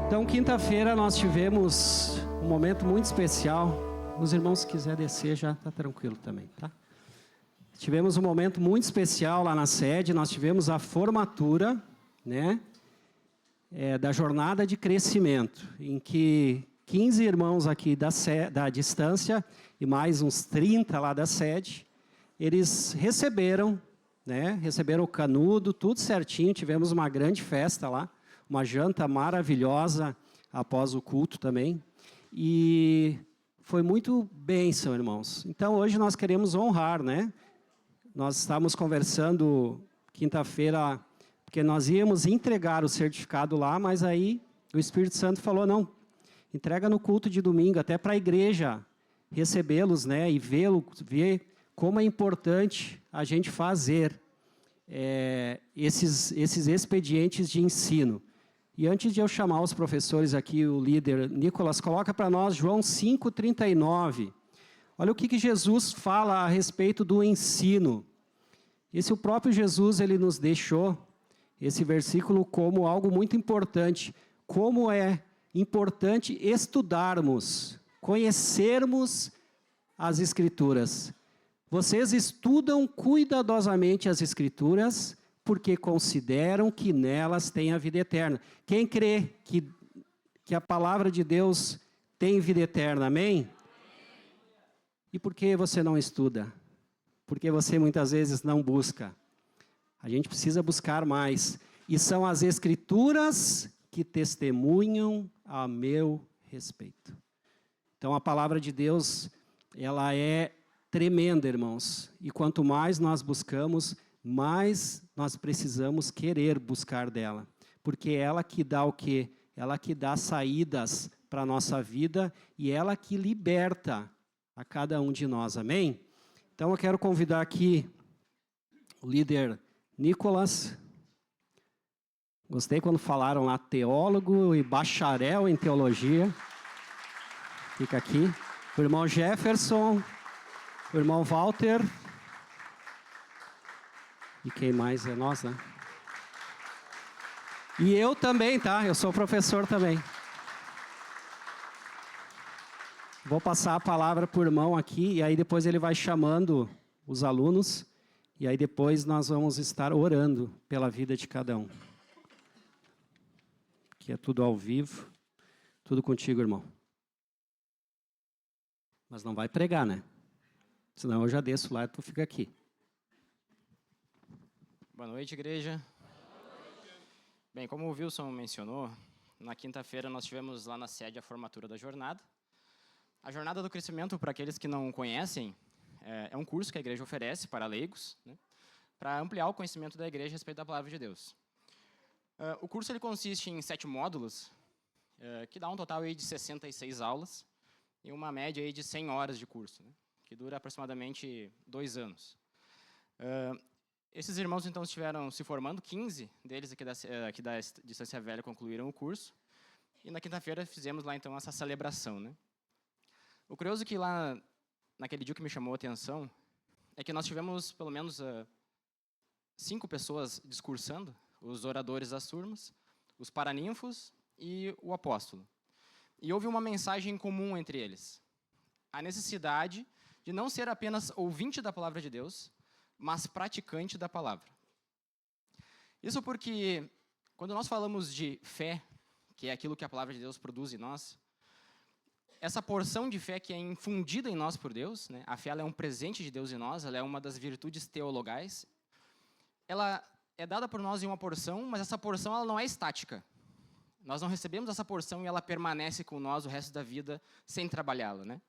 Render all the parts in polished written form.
Então, quinta-feira nós tivemos um momento muito especial. Os irmãos, se quiser descer, já está tranquilo também, tá? Tivemos um momento muito especial lá na sede. Nós tivemos a formatura, né, da jornada de crescimento, em que 15 irmãos aqui da distância e mais uns 30 lá da sede, eles receberam, né, receberam o canudo, tudo certinho. Tivemos uma grande festa lá, uma janta maravilhosa após o culto também. E foi muito bênção, irmãos. Então, hoje nós queremos honrar, né? Nós estávamos conversando quinta-feira, porque nós íamos entregar o certificado lá, mas aí o Espírito Santo falou, não, entrega no culto de domingo, até para a igreja recebê-los, né? E ver como é importante a gente fazer esses expedientes de ensino. E antes de eu chamar os professores aqui, o líder Nicolas, coloca para nós João 5,39. Olha o que Jesus fala a respeito do ensino. O próprio Jesus, ele nos deixou esse versículo como algo muito importante. Como é importante estudarmos, conhecermos as Escrituras. Vocês estudam cuidadosamente as Escrituras, porque consideram que nelas tem a vida eterna. Quem crê que a palavra de Deus tem vida eterna, amém? E por que você não estuda? Porque você muitas vezes não busca. A gente precisa buscar mais. E são as Escrituras que testemunham a meu respeito. Então a palavra de Deus, ela é tremenda, irmãos. E quanto mais nós buscamos, mais nós precisamos querer buscar dela. Porque é ela que dá o quê? Ela que dá saídas para a nossa vida e ela que liberta a cada um de nós, amém? Então eu quero convidar aqui o líder Nicolas. Gostei quando falaram lá teólogo e bacharel em teologia. Fica aqui. O irmão Jefferson, o irmão Walter. E quem mais é nós, né? E eu também, tá? Eu sou professor também. Vou passar a palavra para o irmão aqui, e aí depois ele vai chamando os alunos, e aí depois nós vamos estar orando pela vida de cada um. Que é tudo ao vivo, tudo contigo, irmão. Mas não vai pregar, né? Senão eu já desço lá e tu fica aqui. Boa noite, igreja. Bem, como o Wilson mencionou, na quinta-feira nós tivemos lá na sede a formatura da jornada. A Jornada do Crescimento, para aqueles que não conhecem, é um curso que a igreja oferece para leigos, né, para ampliar o conhecimento da igreja a respeito da palavra de Deus. O curso ele consiste em 7 módulos, que dá um total aí de 66 aulas e uma média aí de 100 horas de curso, né, que dura aproximadamente 2 anos. Esses irmãos, então, estiveram se formando, 15 deles aqui da Distância Velha concluíram o curso, e na quinta-feira fizemos lá, então, essa celebração, né? O curioso é que lá, naquele dia que me chamou a atenção, é que nós tivemos, pelo menos, 5 pessoas discursando, os oradores das turmas, os paraninfos e o apóstolo. E houve uma mensagem comum entre eles, a necessidade de não ser apenas ouvinte da palavra de Deus, mas praticante da palavra. Isso porque, quando nós falamos de fé, que é aquilo que a palavra de Deus produz em nós, essa porção de fé que é infundida em nós por Deus, né, a fé ela é um presente de Deus em nós, ela é uma das virtudes teologais, ela é dada por nós em uma porção, mas essa porção ela não é estática. Nós não recebemos essa porção e ela permanece com nós o resto da vida sem trabalhá-la, né?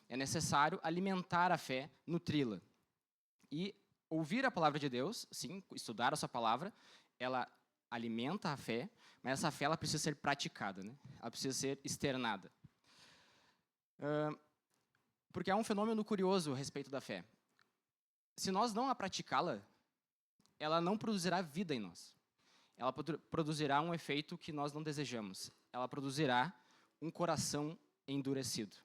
É necessário alimentar a fé, nutri-la. E ouvir a palavra de Deus, sim, estudar a sua palavra, ela alimenta a fé, mas essa fé ela precisa ser praticada, né? Ela precisa ser externada. Porque há um fenômeno curioso a respeito da fé. Se nós não a praticá-la, ela não produzirá vida em nós. Ela produzirá um efeito que nós não desejamos. Ela produzirá um coração endurecido.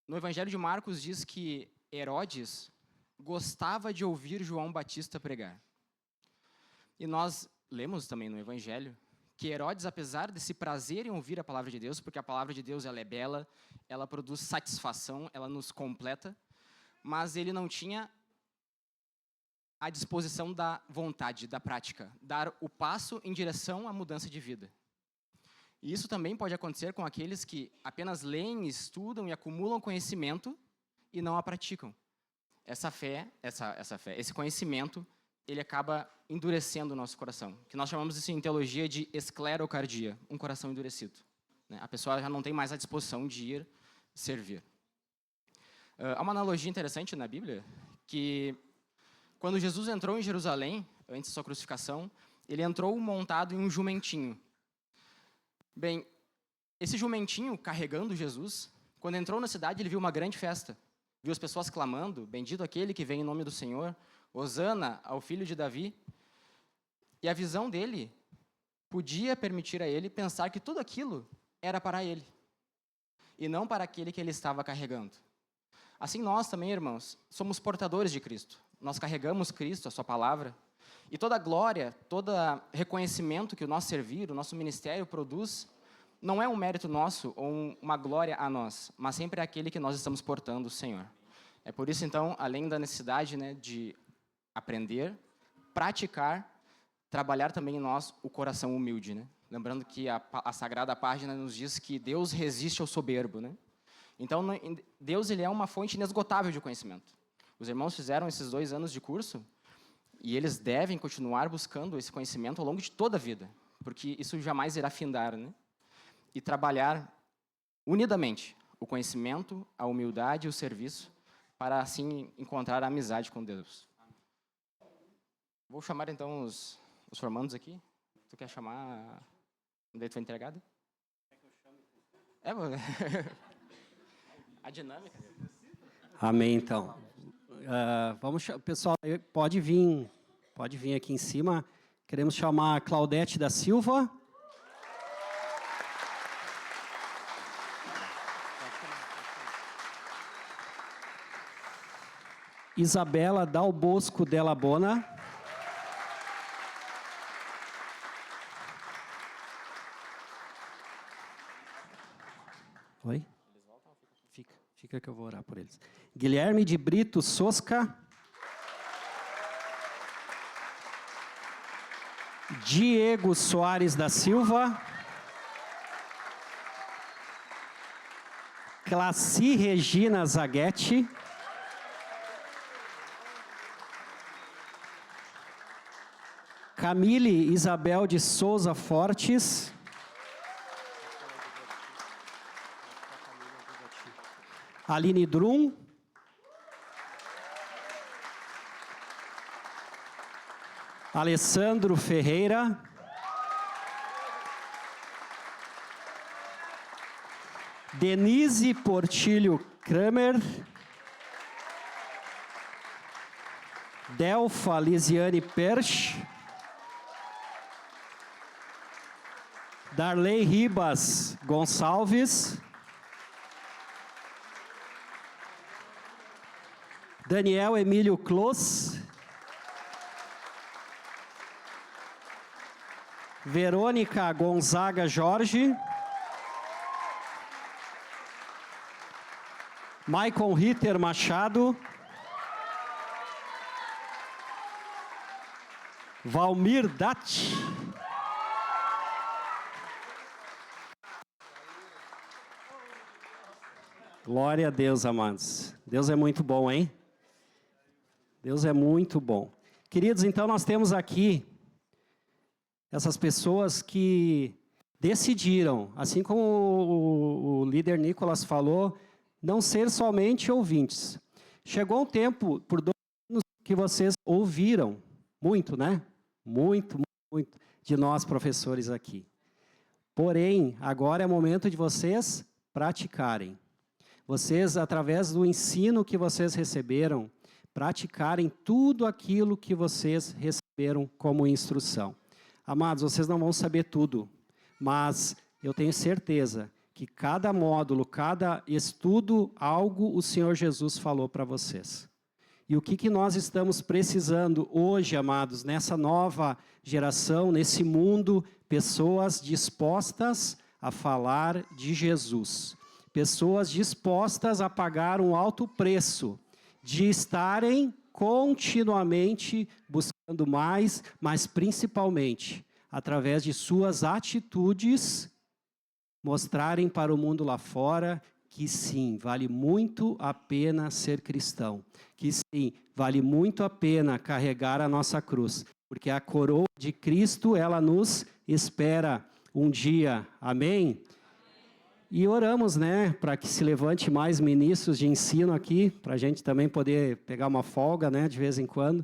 No Evangelho de Marcos diz que Herodes gostava de ouvir João Batista pregar. E nós lemos também no Evangelho que Herodes, apesar desse prazer em ouvir a palavra de Deus, porque a palavra de Deus ela é bela, ela produz satisfação, ela nos completa, mas ele não tinha a disposição da vontade, da prática, dar o passo em direção à mudança de vida. E isso também pode acontecer com aqueles que apenas leem, estudam e acumulam conhecimento e não a praticam. Esse conhecimento, ele acaba endurecendo o nosso coração, que nós chamamos isso em teologia de esclerocardia, um coração endurecido. A pessoa já não tem mais a disposição de ir servir. Há uma analogia interessante na Bíblia, que quando Jesus entrou em Jerusalém, antes da sua crucificação, ele entrou montado em um jumentinho. Bem, esse jumentinho carregando Jesus, quando entrou na cidade, ele viu uma grande festa. Viu as pessoas clamando, bendito aquele que vem em nome do Senhor, hosana ao filho de Davi. E a visão dele podia permitir a ele pensar que tudo aquilo era para ele, e não para aquele que ele estava carregando. Assim nós também, irmãos, somos portadores de Cristo. Nós carregamos Cristo, a sua palavra, e toda glória, todo reconhecimento que o nosso servir, o nosso ministério produz, não é um mérito nosso ou uma glória a nós, mas sempre é aquele que nós estamos portando, o Senhor. É por isso, então, além da necessidade, de aprender, praticar, trabalhar também em nós o coração humilde. Lembrando que a Sagrada Página nos diz que Deus resiste ao soberbo. Então, Deus ele é uma fonte inesgotável de conhecimento. Os irmãos fizeram esses 2 anos de curso e eles devem continuar buscando esse conhecimento ao longo de toda a vida, porque isso jamais irá findar. E trabalhar unidamente o conhecimento, a humildade e o serviço para, assim, encontrar a amizade com Deus. Vou chamar, então, os formandos aqui. Tu quer chamar? Onde tu foi entregado? A dinâmica. Amém, então. Pessoal, pode vir aqui em cima. Queremos chamar a Claudete da Silva. Isabela Dal Bosco Della Bona. Oi? Fica que eu vou orar por eles. Guilherme de Brito Sosca. Diego Soares da Silva. Classi Regina Zaghetti. Camille Isabel de Souza Fortes. Aline Drum. Alessandro Ferreira. Denise Portilho Kramer. Delfa Lisiane Persch. Darley Ribas Gonçalves. Daniel Emílio Clos. Verônica Gonzaga Jorge. Maicon Ritter Machado. Valmir Datti. Glória a Deus, amados. Deus é muito bom, hein? Deus é muito bom. Queridos, então nós temos aqui essas pessoas que decidiram, assim como o líder Nicolas falou, não ser somente ouvintes. Chegou um tempo, por 2 anos, que vocês ouviram muito, Muito de nós professores aqui. Porém, agora é o momento de vocês praticarem. Vocês, através do ensino que vocês receberam, praticarem tudo aquilo que vocês receberam como instrução. Amados, vocês não vão saber tudo, mas eu tenho certeza que cada módulo, cada estudo, algo o Senhor Jesus falou para vocês. E o que nós estamos precisando hoje, amados, nessa nova geração, nesse mundo, pessoas dispostas a falar de Jesus. Pessoas dispostas a pagar um alto preço, de estarem continuamente buscando mais, mas principalmente, através de suas atitudes, mostrarem para o mundo lá fora que sim, vale muito a pena ser cristão. Que sim, vale muito a pena carregar a nossa cruz. Porque a coroa de Cristo, ela nos espera um dia. Amém? E oramos, né, para que se levante mais ministros de ensino aqui, para a gente também poder pegar uma folga, né, de vez em quando.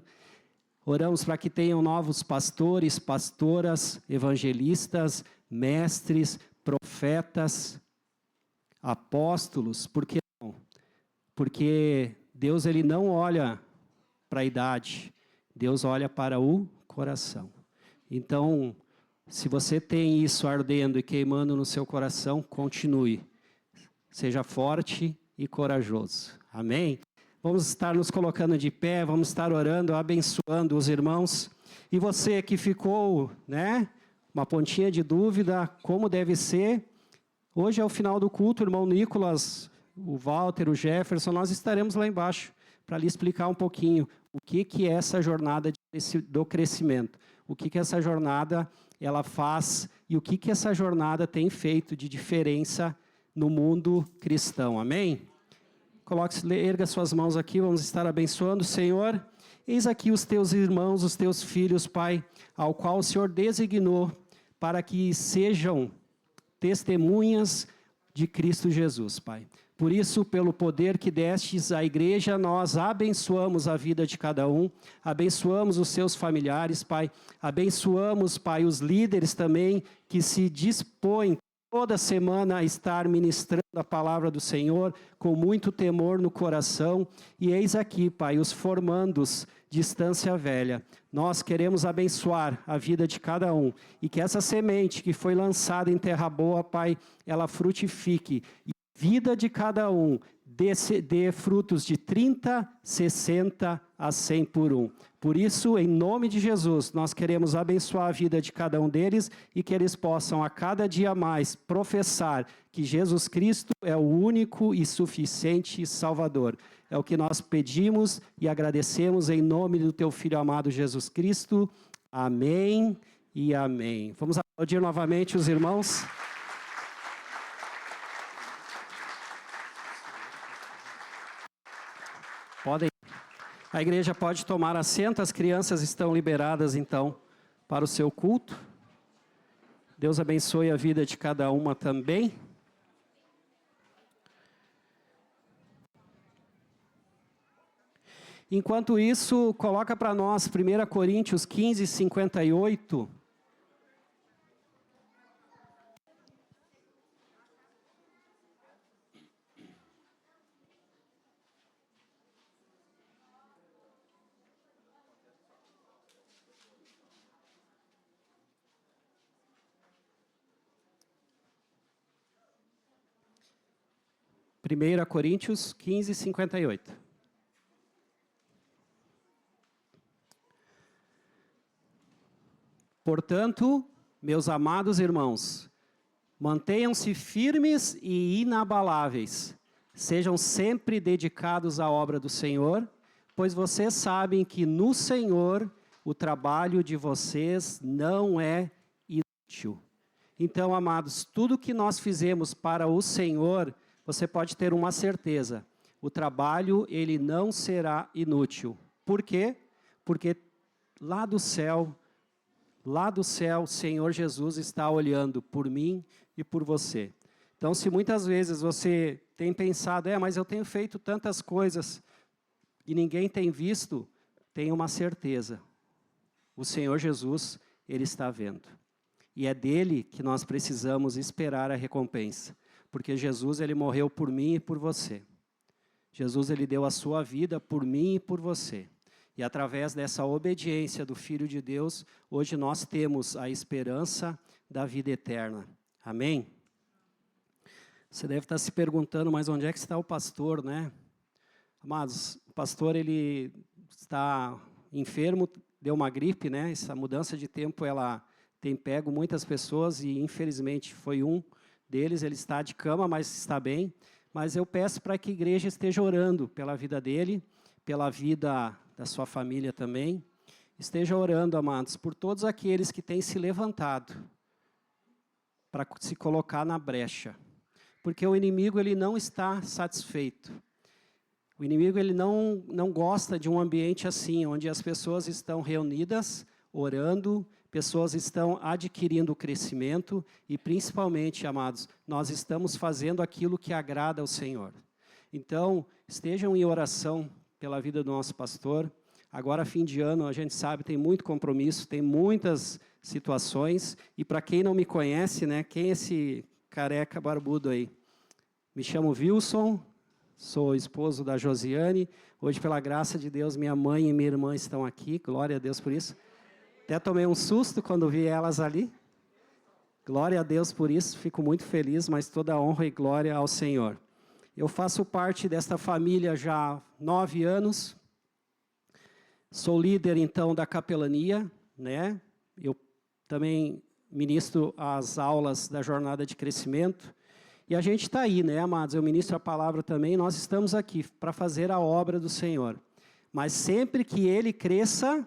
Oramos para que tenham novos pastores, pastoras, evangelistas, mestres, profetas, apóstolos. Por que não? Porque Deus, ele não olha para a idade, Deus olha para o coração. Então, se você tem isso ardendo e queimando no seu coração, continue. Seja forte e corajoso. Amém? Vamos estar nos colocando de pé, vamos estar orando, abençoando os irmãos. E você que ficou, né, uma pontinha de dúvida, como deve ser, hoje é o final do culto, o irmão Nicolas, o Walter, o Jefferson, nós estaremos lá embaixo para lhe explicar um pouquinho o que é essa jornada do crescimento, o que essa jornada ela faz e o que essa jornada tem feito de diferença no mundo cristão. Amém? Erga suas mãos aqui, vamos estar abençoando. Senhor, eis aqui os teus irmãos, os teus filhos, Pai, ao qual o Senhor designou para que sejam testemunhas de Cristo Jesus, Pai. Por isso, pelo poder que destes à igreja, nós abençoamos a vida de cada um, abençoamos os seus familiares, Pai, abençoamos, Pai, os líderes também que se dispõem toda semana a estar ministrando a palavra do Senhor com muito temor no coração. E eis aqui, Pai, os formandos de Estância Velha. Nós queremos abençoar a vida de cada um e que essa semente que foi lançada em terra boa, Pai, ela frutifique. E a vida de cada um dê frutos de 30, 60 a 100 por um. Por isso, em nome de Jesus, nós queremos abençoar a vida de cada um deles e que eles possam a cada dia mais professar que Jesus Cristo é o único e suficiente Salvador. É o que nós pedimos e agradecemos em nome do teu Filho amado Jesus Cristo. Amém e amém. Vamos aplaudir novamente os irmãos. Podem. A igreja pode tomar assento, as crianças estão liberadas então para o seu culto. Deus abençoe a vida de cada uma também. Enquanto isso, coloca para nós 1 Coríntios 15, 58. Primeira Coríntios 15, 58. Portanto, meus amados irmãos, mantenham-se firmes e inabaláveis, sejam sempre dedicados à obra do Senhor, pois vocês sabem que no Senhor o trabalho de vocês não é inútil. Então, amados, tudo que nós fizemos para o Senhor, você pode ter uma certeza, o trabalho ele não será inútil. Por quê? Porque lá do céu, o Senhor Jesus está olhando por mim e por você. Então, se muitas vezes você tem pensado, mas eu tenho feito tantas coisas e ninguém tem visto, tenha uma certeza. O Senhor Jesus, Ele está vendo. E é dele que nós precisamos esperar a recompensa. Porque Jesus, Ele morreu por mim e por você. Jesus, Ele deu a sua vida por mim e por você. E através dessa obediência do Filho de Deus, hoje nós temos a esperança da vida eterna. Amém? Você deve estar se perguntando, mas onde é que está o pastor, né? Amados, o pastor ele está enfermo, deu uma gripe, né? Essa mudança de tempo ela tem pego muitas pessoas e infelizmente foi um deles. Ele está de cama, mas está bem. Mas eu peço para que a igreja esteja orando pela vida dele, pela vida da sua família também. Esteja orando, amados, por todos aqueles que têm se levantado para se colocar na brecha. Porque o inimigo ele não está satisfeito. O inimigo ele não gosta de um ambiente assim, onde as pessoas estão reunidas, orando, pessoas estão adquirindo crescimento e, principalmente, amados, nós estamos fazendo aquilo que agrada ao Senhor. Então, estejam em oração pela vida do nosso pastor. Agora, fim de ano, a gente sabe, tem muito compromisso, tem muitas situações. E para quem não me conhece, né, quem é esse careca barbudo aí? Me chamo Wilson, sou esposo da Josiane. Hoje, pela graça de Deus, minha mãe e minha irmã estão aqui. Glória a Deus por isso. Até tomei um susto quando vi elas ali. Glória a Deus por isso, fico muito feliz, mas toda a honra e glória ao Senhor. Eu faço parte desta família já há 9 anos. Sou líder, então, da capelania, né? Eu também ministro as aulas da jornada de crescimento. E a gente está aí, né, amados? Eu ministro a palavra também. Nós estamos aqui para fazer a obra do Senhor. Mas sempre que Ele cresça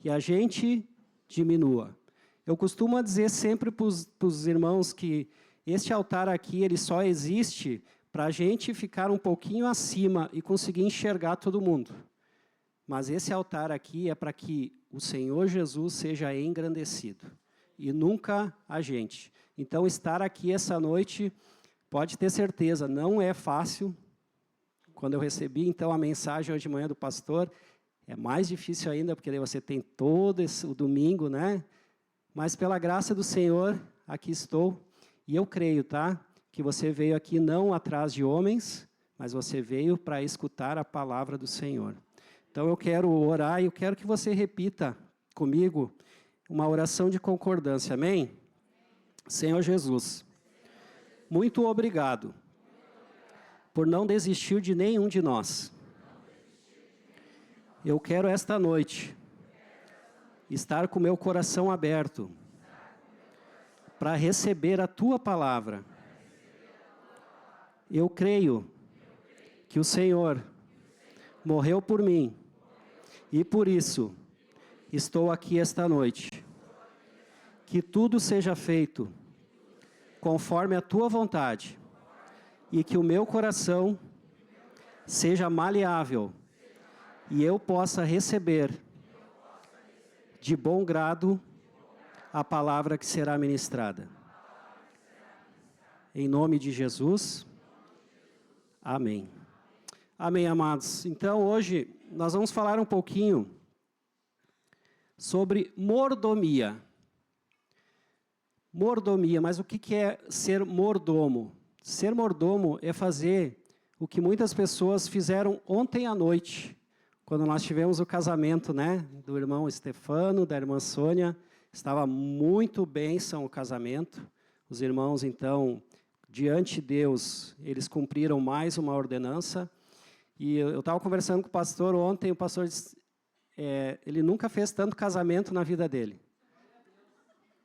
e a gente diminua. Eu costumo dizer sempre para os irmãos que este altar aqui, ele só existe para a gente ficar um pouquinho acima e conseguir enxergar todo mundo. Mas esse altar aqui é para que o Senhor Jesus seja engrandecido. E nunca a gente. Então, estar aqui essa noite, pode ter certeza, não é fácil. Quando eu recebi, então, a mensagem hoje de manhã do pastor, é mais difícil ainda, porque daí você tem todo o domingo, né? Mas pela graça do Senhor, aqui estou. E eu creio, tá? Que você veio aqui não atrás de homens, mas você veio para escutar a palavra do Senhor. Então, eu quero orar e eu quero que você repita comigo uma oração de concordância. Amém? Senhor Jesus, muito obrigado por não desistir de nenhum de nós. Eu quero esta noite estar com meu coração aberto para receber a Tua palavra. Eu creio que o Senhor morreu por mim e por isso estou aqui esta noite. Que tudo seja feito conforme a Tua vontade e que o meu coração seja maleável e eu possa receber de bom grado a palavra que será ministrada. Em nome de Jesus, amém. Amém, amados. Então, hoje, nós vamos falar um pouquinho sobre mordomia. Mordomia, mas o que é ser mordomo? Ser mordomo é fazer o que muitas pessoas fizeram ontem à noite, quando nós tivemos o casamento, né, do irmão Estefano, da irmã Sônia. Estava muito bênção o casamento. Os irmãos, então, diante de Deus, eles cumpriram mais uma ordenança. E eu estava conversando com o pastor ontem, o pastor disse, ele nunca fez tanto casamento na vida dele.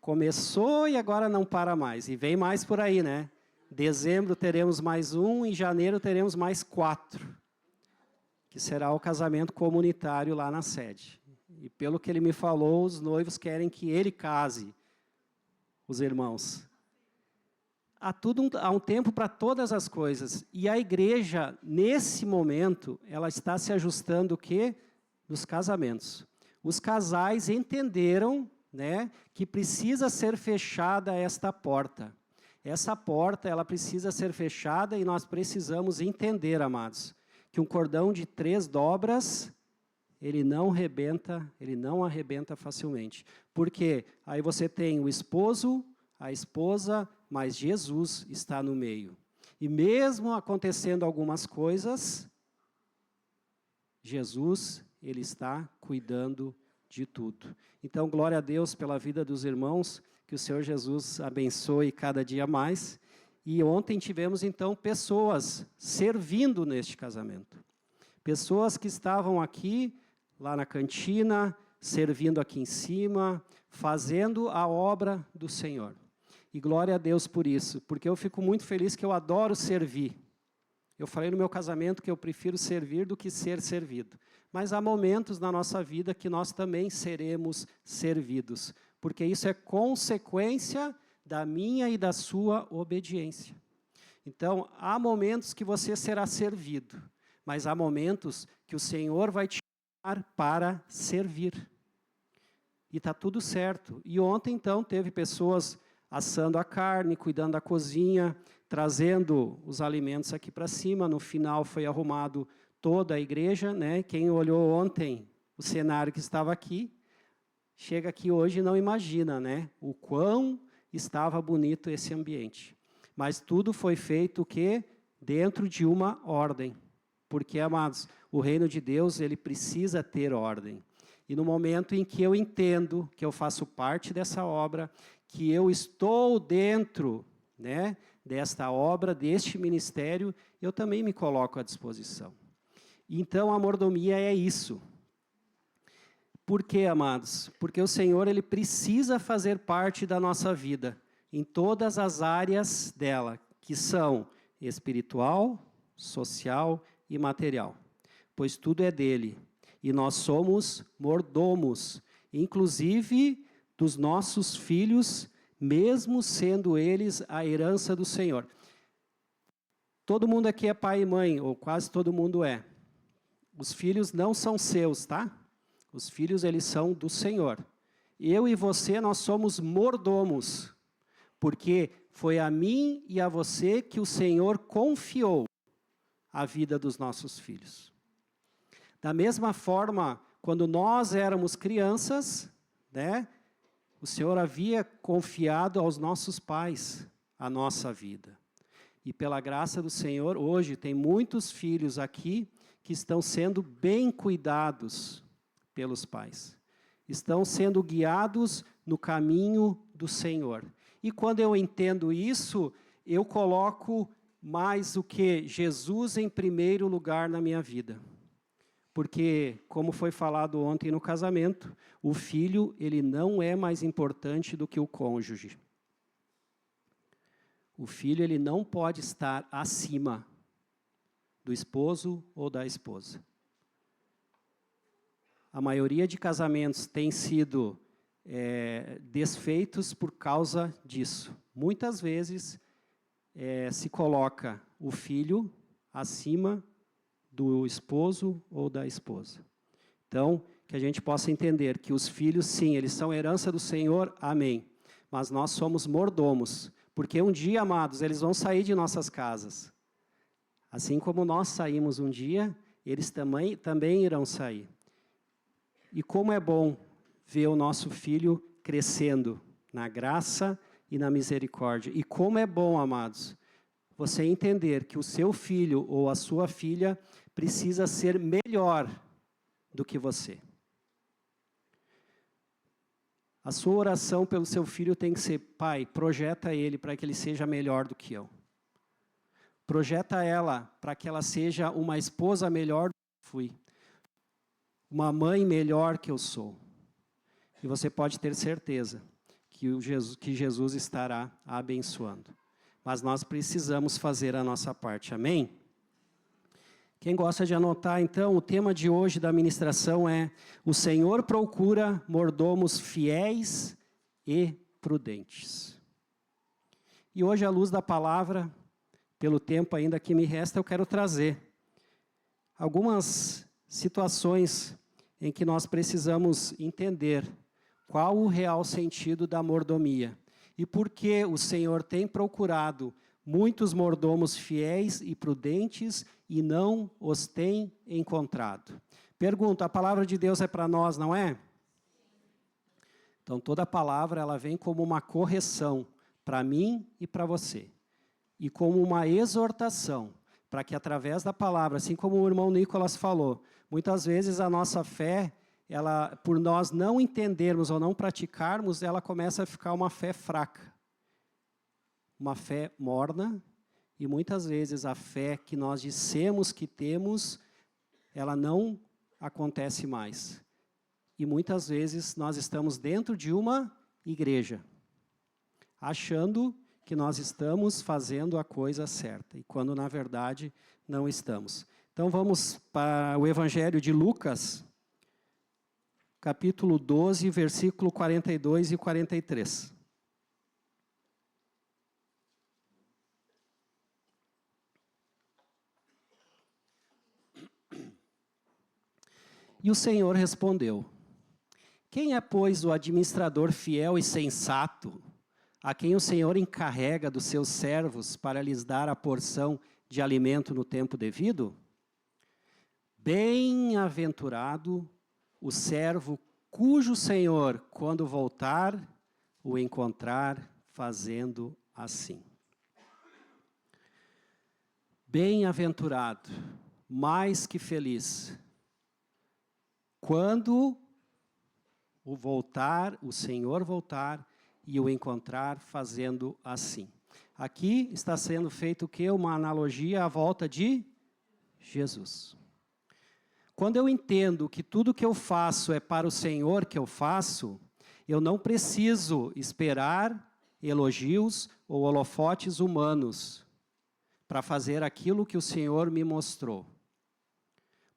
Começou e agora não para mais. E vem mais por aí, né? Dezembro teremos mais um, em janeiro teremos mais 4. Que será o casamento comunitário lá na sede. E pelo que ele me falou, os noivos querem que ele case os irmãos. Há um tempo para todas as coisas. E a igreja, nesse momento, ela está se ajustando o quê? Nos casamentos. Os casais entenderam, né, que precisa ser fechada esta porta. Essa porta, ela precisa ser fechada e nós precisamos entender, amados, que um cordão de 3 dobras, ele não arrebenta facilmente. Porque aí você tem o esposo, a esposa, mas Jesus está no meio. E mesmo acontecendo algumas coisas, Jesus, ele está cuidando de tudo. Então, glória a Deus pela vida dos irmãos, que o Senhor Jesus abençoe cada dia mais. E ontem tivemos, então, pessoas servindo neste casamento. Pessoas que estavam aqui, lá na cantina, servindo aqui em cima, fazendo a obra do Senhor. E glória a Deus por isso, porque eu fico muito feliz que eu adoro servir. Eu falei no meu casamento que eu prefiro servir do que ser servido. Mas há momentos na nossa vida que nós também seremos servidos, porque isso é consequência da minha e da sua obediência. Então, há momentos que você será servido, mas há momentos que o Senhor vai te chamar para servir. E está tudo certo. E ontem, então, teve pessoas assando a carne, cuidando da cozinha, trazendo os alimentos aqui para cima. No final foi arrumado toda a igreja, né? Quem olhou ontem o cenário que estava aqui, chega aqui hoje e não imagina, né? O quão estava bonito esse ambiente. Mas tudo foi feito o quê? Dentro de uma ordem. Porque, amados, o reino de Deus, ele precisa ter ordem. E no momento em que eu entendo que eu faço parte dessa obra, que eu estou dentro, né, desta obra, deste ministério, eu também me coloco à disposição. Então, a mordomia é isso. Por quê, amados? Porque o Senhor, ele precisa fazer parte da nossa vida, em todas as áreas dela, que são espiritual, social e material. Pois tudo é dele. E nós somos mordomos, inclusive dos nossos filhos, mesmo sendo eles a herança do Senhor. Todo mundo aqui é pai e mãe, ou quase todo mundo é. Os filhos não são seus, tá? Os filhos, eles são do Senhor. Eu e você, nós somos mordomos, porque foi a mim e a você que o Senhor confiou a vida dos nossos filhos. Da mesma forma, quando nós éramos crianças, né, o Senhor havia confiado aos nossos pais a nossa vida. E pela graça do Senhor, hoje tem muitos filhos aqui que estão sendo bem cuidados pelos pais. Estão sendo guiados no caminho do Senhor. E quando eu entendo isso, eu coloco mais o que? Jesus em primeiro lugar na minha vida. Porque, como foi falado ontem no casamento, o filho, ele não é mais importante do que o cônjuge. O filho, ele não pode estar acima do esposo ou da esposa. A maioria de casamentos tem sido desfeitos por causa disso. Muitas vezes se coloca o filho acima do esposo ou da esposa. Então, que a gente possa entender que os filhos, sim, eles são herança do Senhor, amém. Mas nós somos mordomos, porque um dia, amados, eles vão sair de nossas casas. Assim como nós saímos um dia, eles também irão sair. E como é bom ver o nosso filho crescendo na graça e na misericórdia. E como é bom, amados, você entender que o seu filho ou a sua filha precisa ser melhor do que você. A sua oração pelo seu filho tem que ser: pai, projeta ele para que ele seja melhor do que eu. Projeta ela para que ela seja uma esposa melhor do que eu fui. Uma mãe melhor que eu sou. E você pode ter certeza que Jesus estará abençoando. Mas nós precisamos fazer a nossa parte, amém? Quem gosta de anotar, então, o tema de hoje da ministração é: o Senhor procura mordomos fiéis e prudentes. E hoje, à luz da palavra, pelo tempo ainda que me resta, eu quero trazer algumas situações em que nós precisamos entender qual o real sentido da mordomia e por que o Senhor tem procurado muitos mordomos fiéis e prudentes e não os tem encontrado. Pergunta: a palavra de Deus é para nós, não é? Então, toda a palavra ela vem como uma correção para mim e para você. E como uma exortação, para que através da palavra, assim como o irmão Nicolas falou, muitas vezes a nossa fé, ela, por nós não entendermos ou não praticarmos, ela começa a ficar uma fé fraca. Uma fé morna, e muitas vezes a fé que nós dissemos que temos ela não acontece mais. E muitas vezes nós estamos dentro de uma igreja, achando que nós estamos fazendo a coisa certa, e quando na verdade não estamos. Então vamos para o Evangelho de Lucas, capítulo 12, versículo 42 e 43. E o Senhor respondeu: quem é, pois, o administrador fiel e sensato, a quem o Senhor encarrega dos seus servos para lhes dar a porção de alimento no tempo devido? Bem-aventurado o servo cujo Senhor, quando voltar, o encontrar fazendo assim. Bem-aventurado, mais que feliz, quando o Senhor voltar e o encontrar fazendo assim. Aqui está sendo feito o quê? Uma analogia à volta de Jesus. Quando eu entendo que tudo que eu faço é para o Senhor que eu faço, eu não preciso esperar elogios ou holofotes humanos para fazer aquilo que o Senhor me mostrou.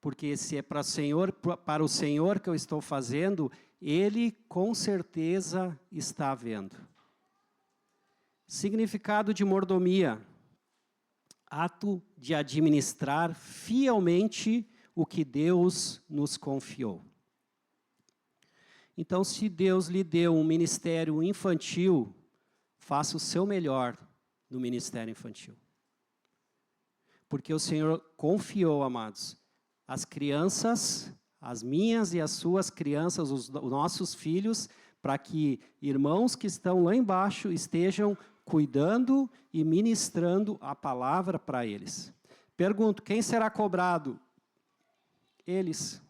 Porque se é para o Senhor que eu estou fazendo, Ele com certeza está vendo. Significado de mordomia: ato de administrar fielmente o que Deus nos confiou. Então, se Deus lhe deu um ministério infantil, faça o seu melhor no ministério infantil. Porque o Senhor confiou, amados, as crianças, as minhas e as suas crianças, os nossos filhos, para que irmãos que estão lá embaixo estejam cuidando e ministrando a palavra para eles. Pergunto, quem será cobrado? Eles.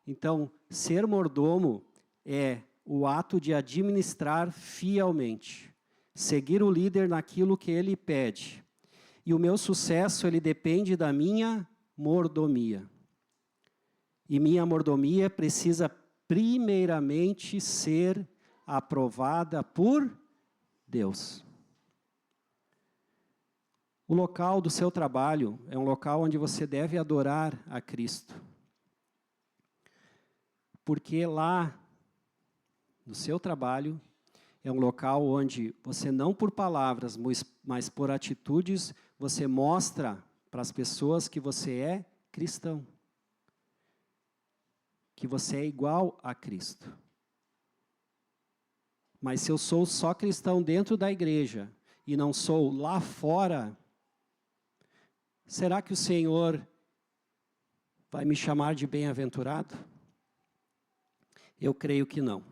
Então, ser mordomo é o ato de administrar fielmente, seguir o líder naquilo que ele pede. E o meu sucesso, ele depende da minha mordomia. E minha mordomia precisa primeiramente ser aprovada por Deus. O local do seu trabalho é um local onde você deve adorar a Cristo. Porque lá, no seu trabalho, é um local onde você não por palavras, mas por atitudes, você mostra para as pessoas que você é cristão. Que você é igual a Cristo. Mas se eu sou só cristão dentro da igreja e não sou lá fora, será que o Senhor vai me chamar de bem-aventurado? Eu creio que não.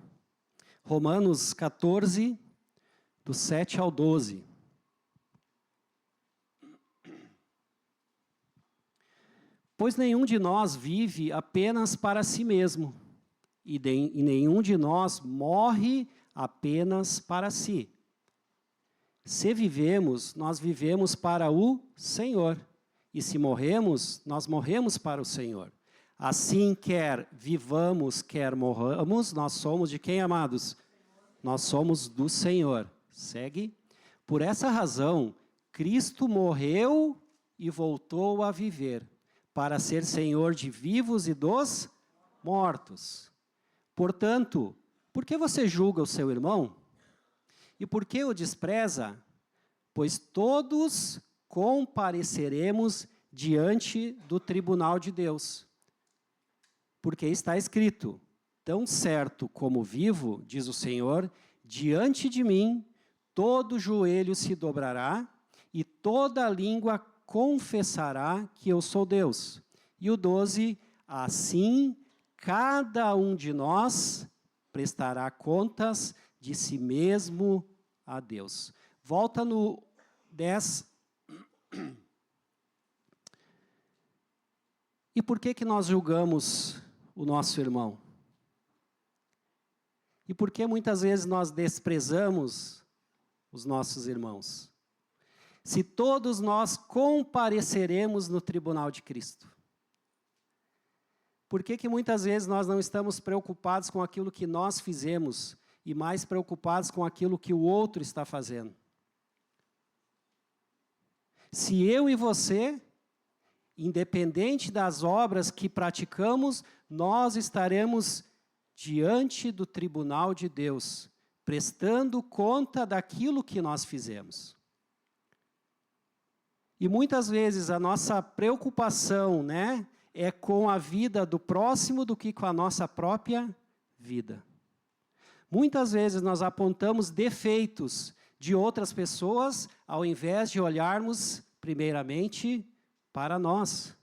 Romanos 14, do 7 ao 12. Pois nenhum de nós vive apenas para si mesmo, e nenhum de nós morre apenas para si. Se vivemos, nós vivemos para o Senhor, e se morremos, nós morremos para o Senhor. Assim, quer vivamos, quer morramos, nós somos de quem, amados? Nós somos do Senhor. Segue. Por essa razão, Cristo morreu e voltou a viver, para ser Senhor de vivos e dos mortos. Portanto, por que você julga o seu irmão? E por que o despreza? Pois todos compareceremos diante do tribunal de Deus. Porque está escrito, tão certo como vivo, diz o Senhor, diante de mim todo joelho se dobrará e toda língua confessará que eu sou Deus. E o 12, assim cada um de nós prestará contas de si mesmo a Deus. Volta no 10. E por que nós julgamos o nosso irmão? E por que muitas vezes nós desprezamos os nossos irmãos? Se todos nós compareceremos no tribunal de Cristo. Por que muitas vezes nós não estamos preocupados com aquilo que nós fizemos e mais preocupados com aquilo que o outro está fazendo? Se eu e você, independente das obras que praticamos, nós estaremos diante do tribunal de Deus, prestando conta daquilo que nós fizemos. E muitas vezes a nossa preocupação, né, é com a vida do próximo do que com a nossa própria vida. Muitas vezes nós apontamos defeitos de outras pessoas, ao invés de olharmos, primeiramente, para nós.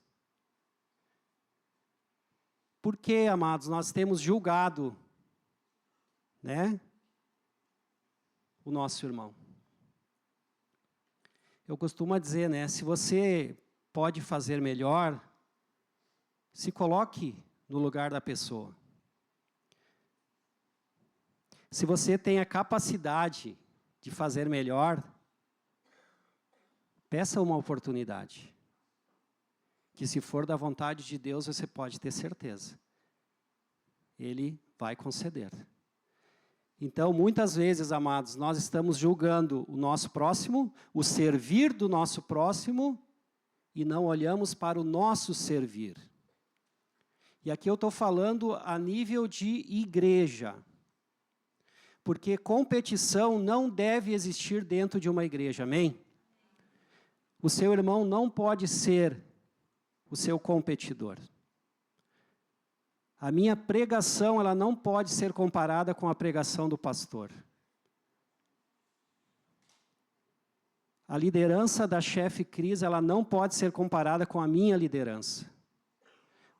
Por que, amados, nós temos julgado, né, o nosso irmão? Eu costumo dizer, né, se você pode fazer melhor, se coloque no lugar da pessoa. Se você tem a capacidade de fazer melhor, peça uma oportunidade. Que se for da vontade de Deus, você pode ter certeza. Ele vai conceder. Então, muitas vezes, amados, nós estamos julgando o nosso próximo, o servir do nosso próximo, e não olhamos para o nosso servir. E aqui eu estou falando a nível de igreja. Porque competição não deve existir dentro de uma igreja, amém? O seu irmão não pode ser o seu competidor. A minha pregação, ela não pode ser comparada com a pregação do pastor. A liderança da chefe Cris, ela não pode ser comparada com a minha liderança.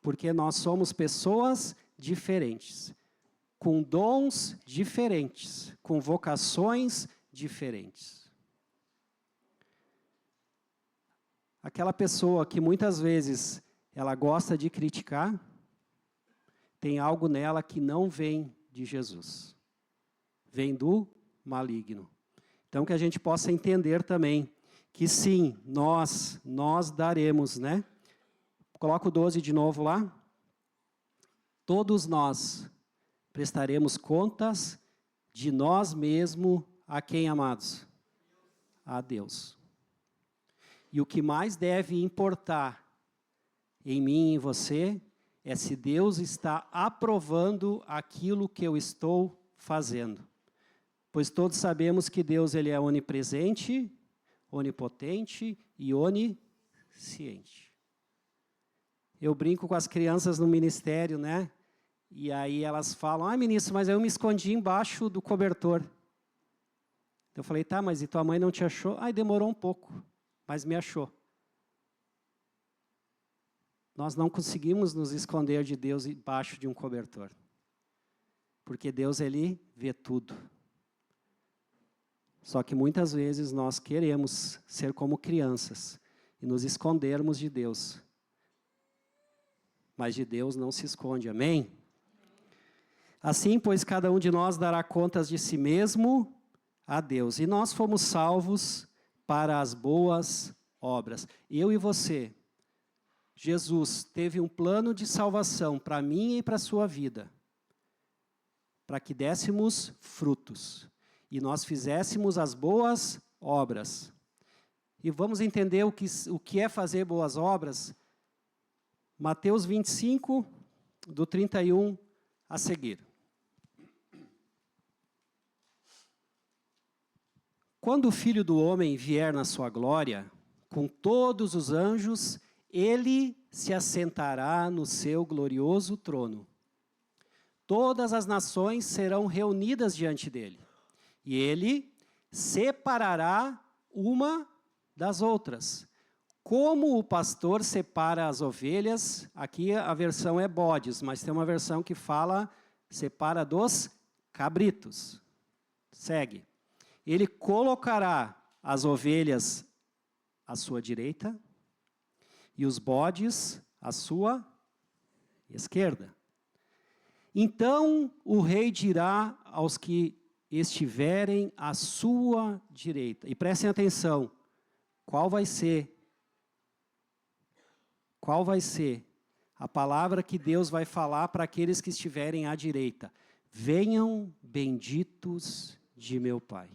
Porque nós somos pessoas diferentes, com dons diferentes, com vocações diferentes. Aquela pessoa que muitas vezes ela gosta de criticar, tem algo nela que não vem de Jesus. Vem do maligno. Então, que a gente possa entender também que sim, nós daremos, né? Coloca o 12 de novo lá. Todos nós prestaremos contas de nós mesmos a quem, amados? A Deus. E o que mais deve importar em mim e em você é se Deus está aprovando aquilo que eu estou fazendo. Pois todos sabemos que Deus ele é onipresente, onipotente e onisciente. Eu brinco com as crianças no ministério, né? E aí elas falam, ministro, mas eu me escondi embaixo do cobertor. Eu falei, tá, mas e tua mãe não te achou? Demorou um pouco, mas me achou. Nós não conseguimos nos esconder de Deus embaixo de um cobertor. Porque Deus, ele vê tudo. Só que muitas vezes nós queremos ser como crianças e nos escondermos de Deus. Mas de Deus não se esconde, amém? Assim, pois, cada um de nós dará contas de si mesmo a Deus. E nós fomos salvos para as boas obras. Eu e você. Jesus teve um plano de salvação para mim e para a sua vida, para que dessemos frutos, e nós fizéssemos as boas obras. E vamos entender o que é fazer boas obras? Mateus 25, do 31 a seguir. Quando o Filho do Homem vier na sua glória, com todos os anjos, ele se assentará no seu glorioso trono. Todas as nações serão reunidas diante dele. E ele separará uma das outras. Como o pastor separa as ovelhas, aqui a versão é bodes, mas tem uma versão que fala, separa dos cabritos. Segue. Ele colocará as ovelhas à sua direita, e os bodes à sua esquerda. Então o rei dirá aos que estiverem à sua direita. E prestem atenção, qual vai ser A palavra que Deus vai falar para aqueles que estiverem à direita. Venham benditos de meu Pai.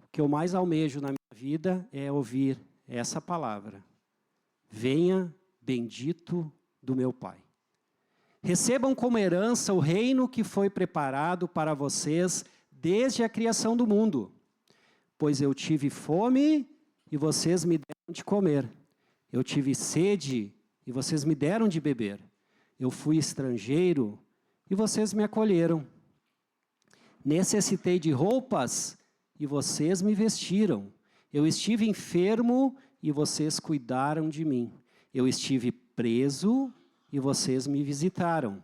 O que eu mais almejo na minha vida é ouvir essa palavra. Venha bendito do meu Pai. Recebam como herança o reino que foi preparado para vocês desde a criação do mundo. Pois eu tive fome e vocês me deram de comer. Eu tive sede e vocês me deram de beber. Eu fui estrangeiro e vocês me acolheram. Necessitei de roupas e vocês me vestiram. Eu estive enfermo e vocês cuidaram de mim. Eu estive preso e vocês me visitaram.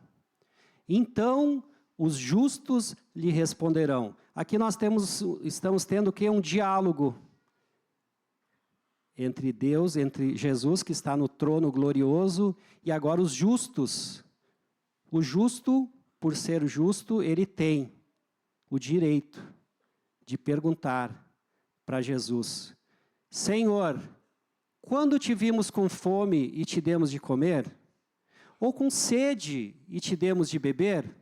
Então os justos lhe responderão. Aqui nós estamos tendo o quê? Um diálogo entre Deus, entre Jesus que está no trono glorioso e agora os justos. O justo, por ser justo, ele tem o direito de perguntar para Jesus: Senhor, quando te vimos com fome e te demos de comer? Ou com sede e te demos de beber?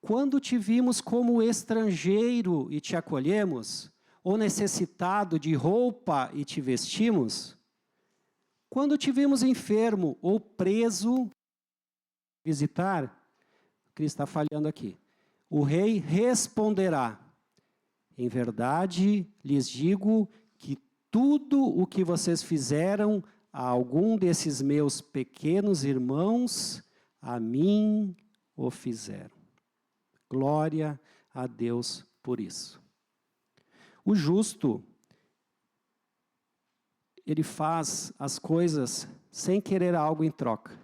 Quando te vimos como estrangeiro e te acolhemos? Ou necessitado de roupa e te vestimos? Quando te vimos enfermo ou preso, visitar? Cristo está falhando aqui. O rei responderá: em verdade lhes digo que tudo o que vocês fizeram a algum desses meus pequenos irmãos, a mim o fizeram. Glória a Deus por isso. O justo, ele faz as coisas sem querer algo em troca.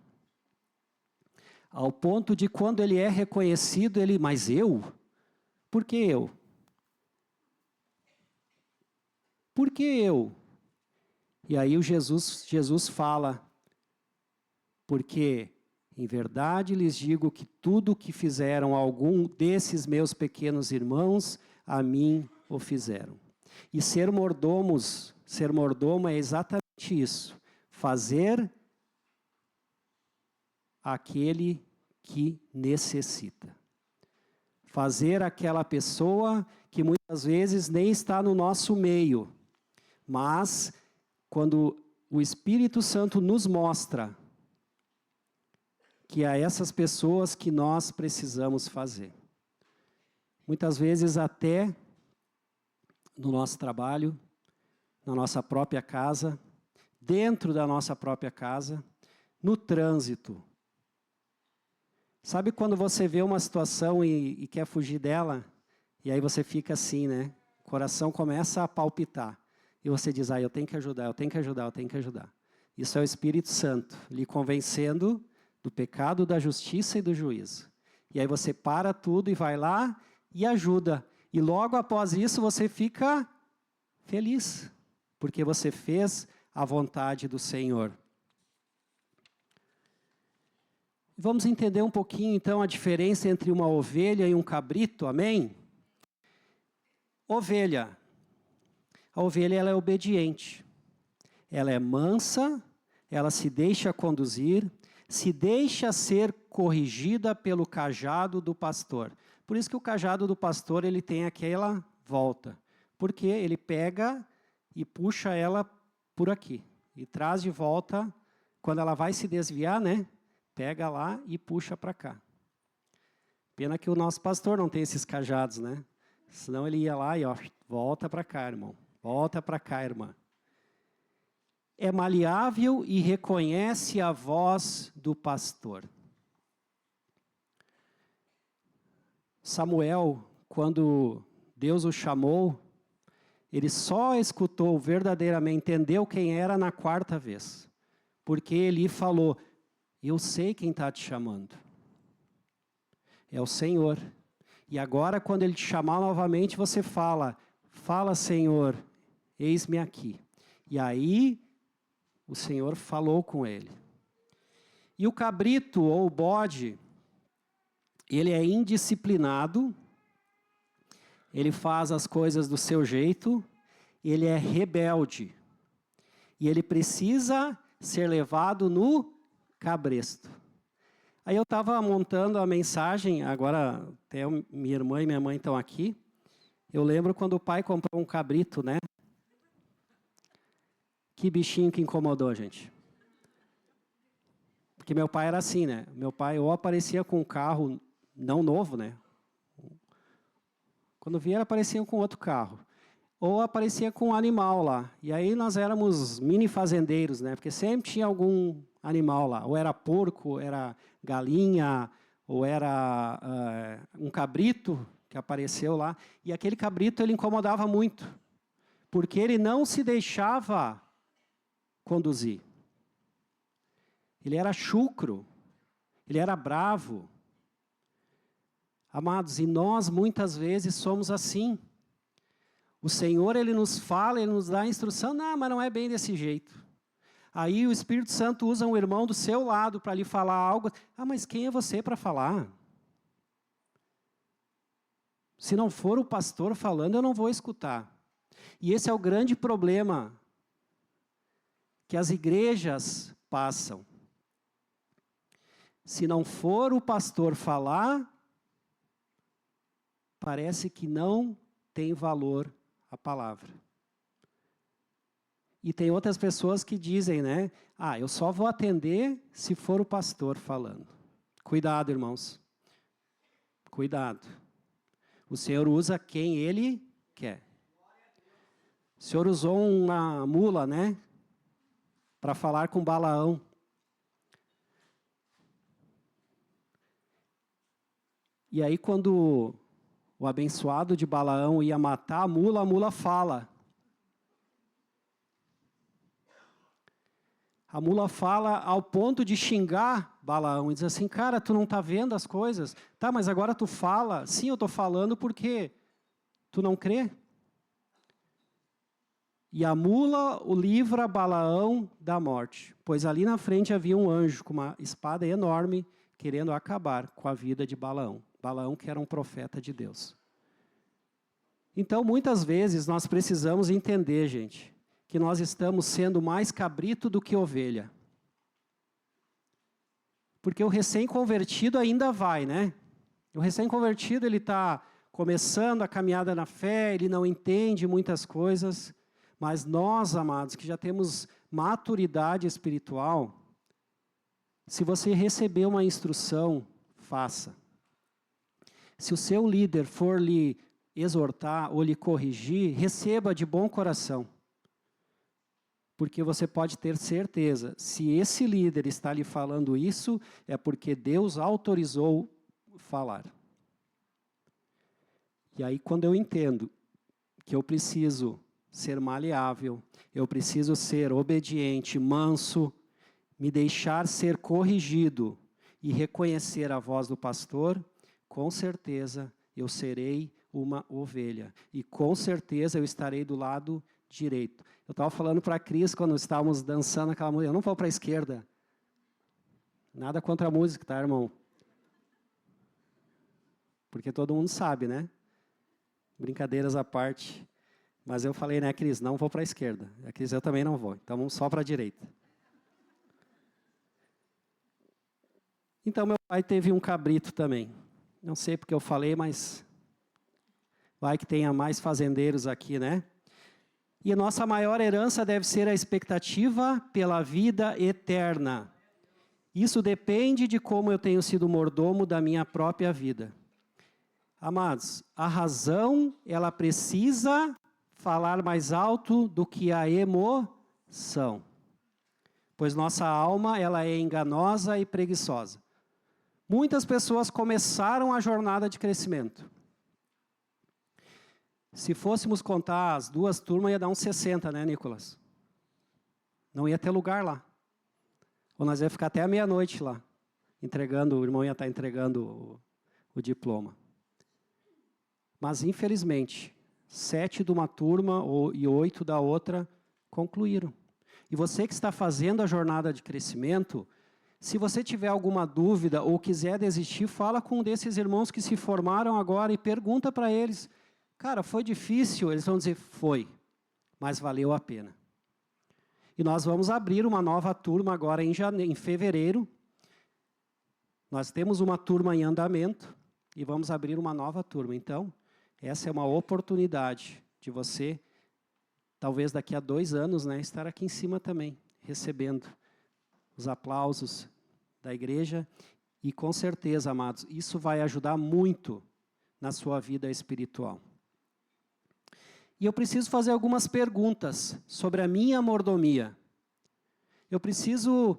Ao ponto de quando ele é reconhecido, mas eu? Por que eu? Por que eu? E aí Jesus fala, porque em verdade lhes digo que tudo o que fizeram a algum desses meus pequenos irmãos, a mim o fizeram. E ser mordomo é exatamente isso, fazer aquele que necessita. Fazer aquela pessoa que muitas vezes nem está no nosso meio, mas quando o Espírito Santo nos mostra que é essas pessoas que nós precisamos fazer. Muitas vezes até no nosso trabalho, na nossa própria casa, dentro da nossa própria casa, no trânsito. Sabe quando você vê uma situação e quer fugir dela, e aí você fica assim, né? O coração começa a palpitar. E você diz, eu tenho que ajudar, eu tenho que ajudar, eu tenho que ajudar. Isso é o Espírito Santo, lhe convencendo do pecado, da justiça e do juízo. E aí você para tudo e vai lá e ajuda. E logo após isso você fica feliz, porque você fez a vontade do Senhor. Vamos entender um pouquinho, então, a diferença entre uma ovelha e um cabrito, amém? Ovelha. A ovelha ela é obediente. Ela é mansa, ela se deixa conduzir, se deixa ser corrigida pelo cajado do pastor. Por isso que o cajado do pastor ele tem aquela volta. Porque ele pega e puxa ela por aqui. E traz de volta, quando ela vai se desviar, né? Pega lá e puxa para cá. Pena que o nosso pastor não tem esses cajados, né? Senão ele ia lá e volta para cá, irmão. Volta para cá, irmã. É maleável e reconhece a voz do pastor. Samuel, quando Deus o chamou, ele só escutou verdadeiramente, entendeu quem era na quarta vez. Porque ele falou, eu sei quem está te chamando. É o Senhor. E agora, quando ele te chamar novamente, você fala, Senhor, eis-me aqui. E aí, o Senhor falou com ele. E o cabrito ou o bode, ele é indisciplinado, ele faz as coisas do seu jeito, ele é rebelde. E ele precisa ser levado no cabresto. Aí eu estava montando a mensagem, agora até minha irmã e minha mãe estão aqui. Eu lembro quando o pai comprou um cabrito, né? Que bichinho que incomodou, gente. Porque meu pai era assim, né? Meu pai ou aparecia com um carro não novo, né? Quando via, aparecia com outro carro. Ou aparecia com um animal lá. E aí nós éramos mini fazendeiros, né? Porque sempre tinha algum animal lá. Ou era porco, ou era galinha, ou era um cabrito que apareceu lá. E aquele cabrito, ele incomodava muito. Porque ele não se deixava conduzir. Ele era chucro. Ele era bravo. Amados, e nós muitas vezes somos assim. O Senhor, Ele nos fala, Ele nos dá a instrução, não, mas não é bem desse jeito. Aí o Espírito Santo usa um irmão do seu lado para lhe falar algo. Ah, mas quem é você para falar? Se não for o pastor falando, eu não vou escutar. E esse é o grande problema que as igrejas passam. Se não for o pastor falar, parece que não tem valor a palavra. E tem outras pessoas que dizem, né? Ah, eu só vou atender se for o pastor falando. Cuidado, irmãos. Cuidado. O Senhor usa quem Ele quer. O Senhor usou uma mula, né? Para falar com Balaão. E aí, quando o abençoado de Balaão ia matar a mula fala. A mula fala ao ponto de xingar Balaão e diz assim, cara, tu não está vendo as coisas? Tá, mas agora tu fala. Sim, eu estou falando porque tu não crê? E a mula o livra Balaão da morte, pois ali na frente havia um anjo com uma espada enorme querendo acabar com a vida de Balaão. Balaão que era um profeta de Deus. Então, muitas vezes, nós precisamos entender, gente, que nós estamos sendo mais cabrito do que ovelha. Porque o recém-convertido ainda vai, né? O recém-convertido, ele está começando a caminhada na fé, ele não entende muitas coisas, mas nós, amados, que já temos maturidade espiritual, se você receber uma instrução, faça. Se o seu líder for lhe exortar ou lhe corrigir, receba de bom coração. Porque você pode ter certeza, se esse líder está lhe falando isso, é porque Deus autorizou falar. E aí, quando eu entendo que eu preciso ser maleável, eu preciso ser obediente, manso, me deixar ser corrigido e reconhecer a voz do pastor, com certeza eu serei uma ovelha. E com certeza eu estarei do lado direito. Eu estava falando para a Cris, quando estávamos dançando aquela música, eu não vou para a esquerda. Nada contra a música, tá, irmão? Porque todo mundo sabe, né? Brincadeiras à parte. Mas eu falei, né, Cris, não vou para a esquerda. A Cris, eu também não vou. Então, vamos só para a direita. Então, meu pai teve um cabrito também. Não sei porque eu falei, mas vai que tenha mais fazendeiros aqui, né? E a nossa maior herança deve ser a expectativa pela vida eterna. Isso depende de como eu tenho sido mordomo da minha própria vida. Amados, a razão, ela precisa falar mais alto do que a emoção. Pois nossa alma, ela é enganosa e preguiçosa. Muitas pessoas começaram a jornada de crescimento. Se fôssemos contar as duas turmas, ia dar uns 60, né, Nicolas? Não ia ter lugar lá. Ou nós ia ficar até a meia-noite lá, entregando, o irmão ia estar entregando o diploma. Mas, infelizmente, 7 de uma turma e 8 da outra concluíram. E você que está fazendo a jornada de crescimento, se você tiver alguma dúvida ou quiser desistir, fala com um desses irmãos que se formaram agora e pergunta para eles, cara, foi difícil? Eles vão dizer, foi, mas valeu a pena. E nós vamos abrir uma nova turma agora em fevereiro. Nós temos uma turma em andamento e vamos abrir uma nova turma. Então, essa é uma oportunidade de você, talvez daqui a 2 anos, né, estar aqui em cima também, recebendo os aplausos da igreja. E com certeza, amados, isso vai ajudar muito na sua vida espiritual. E eu preciso fazer algumas perguntas sobre a minha mordomia. Eu preciso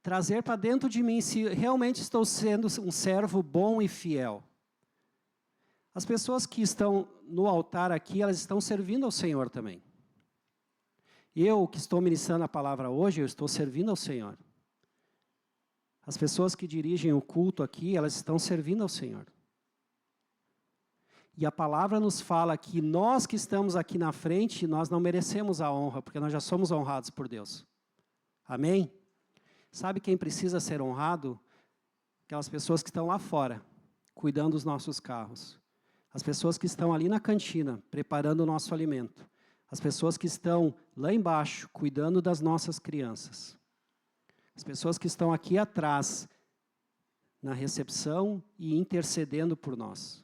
trazer para dentro de mim se realmente estou sendo um servo bom e fiel. As pessoas que estão no altar aqui, elas estão servindo ao Senhor também. Eu que estou ministrando a palavra hoje, eu estou servindo ao Senhor. As pessoas que dirigem o culto aqui, elas estão servindo ao Senhor. E a palavra nos fala que nós que estamos aqui na frente, nós não merecemos a honra, porque nós já somos honrados por Deus. Amém? Sabe quem precisa ser honrado? Aquelas pessoas que estão lá fora, cuidando dos nossos carros. As pessoas que estão ali na cantina, preparando o nosso alimento. As pessoas que estão lá embaixo, cuidando das nossas crianças. As pessoas que estão aqui atrás, na recepção e intercedendo por nós.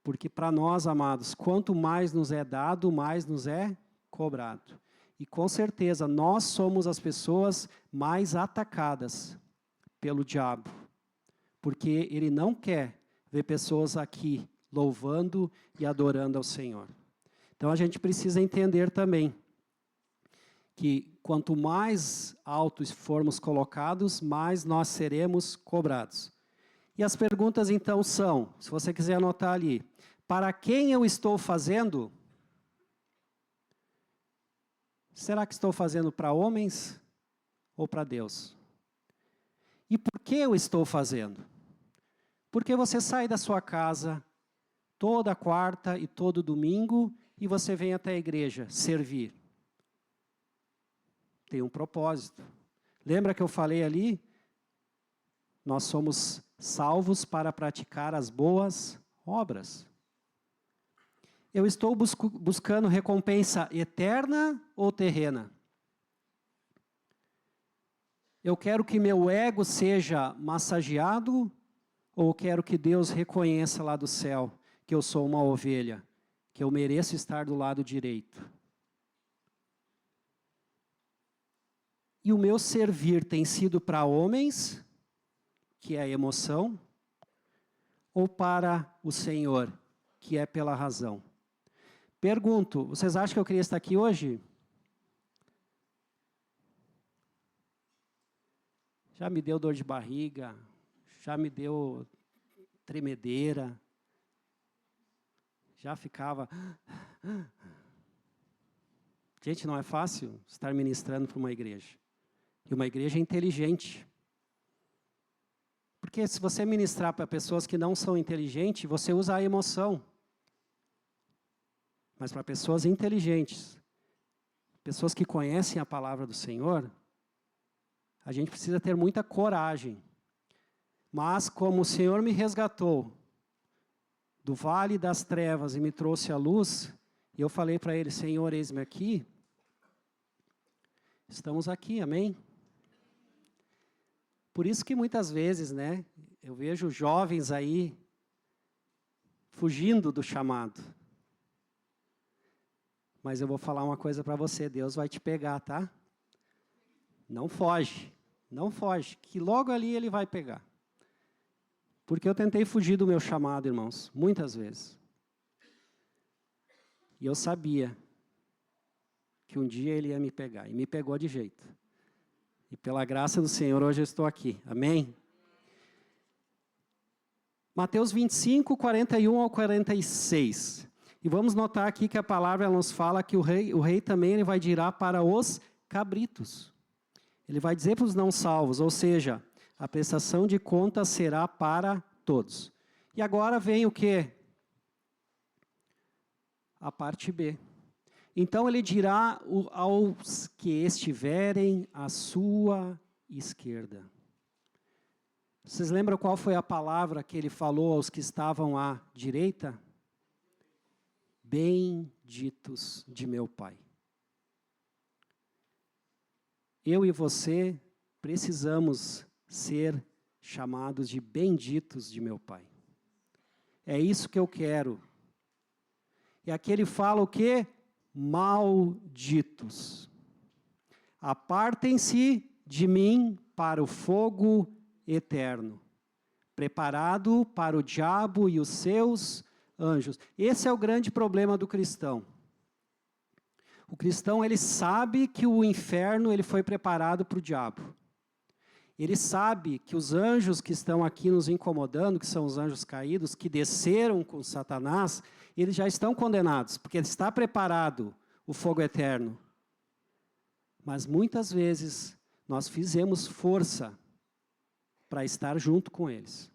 Porque para nós, amados, quanto mais nos é dado, mais nos é cobrado. E com certeza, nós somos as pessoas mais atacadas pelo diabo. Porque ele não quer ver pessoas aqui louvando e adorando ao Senhor. Então, a gente precisa entender também que quanto mais altos formos colocados, mais nós seremos cobrados. E as perguntas, então, são, se você quiser anotar ali, para quem eu estou fazendo? Será que estou fazendo para homens ou para Deus? E por que eu estou fazendo? Porque você sai da sua casa toda quarta e todo domingo e você vem até a igreja servir. Tem um propósito. Lembra que eu falei ali? Nós somos salvos para praticar as boas obras. Eu estou buscando recompensa eterna ou terrena? Eu quero que meu ego seja massageado ou quero que Deus reconheça lá do céu que eu sou uma ovelha, que eu mereço estar do lado direito? E o meu servir tem sido para homens, que é a emoção, ou para o Senhor, que é pela razão? Pergunto, vocês acham que eu queria estar aqui hoje? Já me deu dor de barriga, já me deu tremedeira, já ficava... Gente, não é fácil estar ministrando para uma igreja. E uma igreja inteligente. Porque se você ministrar para pessoas que não são inteligentes, você usa a emoção. Mas para pessoas inteligentes, pessoas que conhecem a palavra do Senhor, a gente precisa ter muita coragem. Mas como o Senhor me resgatou do vale das trevas e me trouxe à luz, e eu falei para Ele, Senhor, eis-me aqui, estamos aqui, amém? Por isso que muitas vezes, né, eu vejo jovens aí fugindo do chamado. Mas eu vou falar uma coisa para você, Deus vai te pegar, tá? Não foge, não foge, que logo ali Ele vai pegar. Porque eu tentei fugir do meu chamado, irmãos, muitas vezes. E eu sabia que um dia Ele ia me pegar, e me pegou de jeito. E pela graça do Senhor, hoje eu estou aqui. Amém? Mateus 25, 41 ao 46. E vamos notar aqui que a palavra nos fala que o rei também ele vai dirá para os cabritos. Ele vai dizer para os não salvos, ou seja, a prestação de contas será para todos. E agora vem o quê? A parte B. Então ele dirá aos que estiverem à sua esquerda. Vocês lembram qual foi a palavra que ele falou aos que estavam à direita? Benditos de meu Pai. eu e você precisamos ser chamados de benditos de meu Pai. É isso que eu quero. E aqui ele fala o quê? Malditos. Apartem-se de mim para o fogo eterno, preparado para o diabo e os seus anjos. Esse é o grande problema do cristão. O cristão, ele sabe que o inferno ele foi preparado para o diabo. Ele sabe que os anjos que estão aqui nos incomodando, que são os anjos caídos, que desceram com Satanás, eles já estão condenados, porque está preparado o fogo eterno. Mas muitas vezes nós fizemos força para estar junto com eles.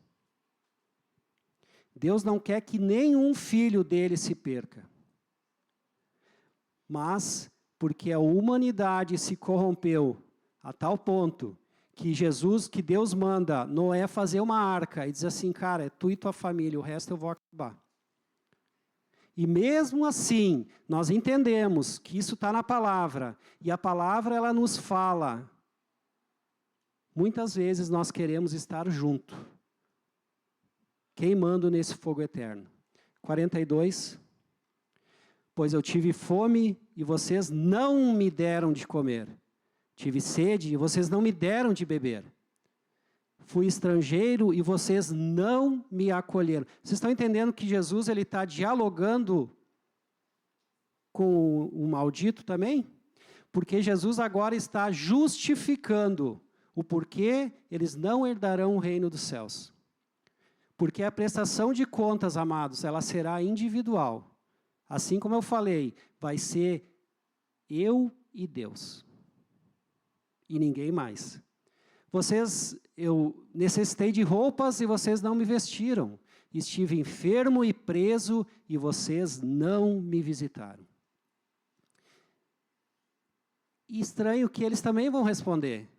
Deus não quer que nenhum filho dele se perca. Mas, porque a humanidade se corrompeu a tal ponto que Deus manda Noé fazer uma arca e diz assim, cara, é tu e tua família, o resto eu vou acabar. E mesmo assim, nós entendemos que isso está na palavra, e a palavra ela nos fala. Muitas vezes nós queremos estar junto, queimando nesse fogo eterno. 42. Pois eu tive fome e vocês não me deram de comer. Tive sede e vocês não me deram de beber. Fui estrangeiro e vocês não me acolheram. Vocês estão entendendo que Jesus ele está dialogando com o maldito também? Porque Jesus agora está justificando o porquê eles não herdarão o reino dos céus. Porque a prestação de contas, amados, ela será individual. Assim como eu falei, vai ser eu e Deus. E ninguém mais. Eu necessitei de roupas e vocês não me vestiram. Estive enfermo e preso e vocês não me visitaram. E estranho que eles também vão responder.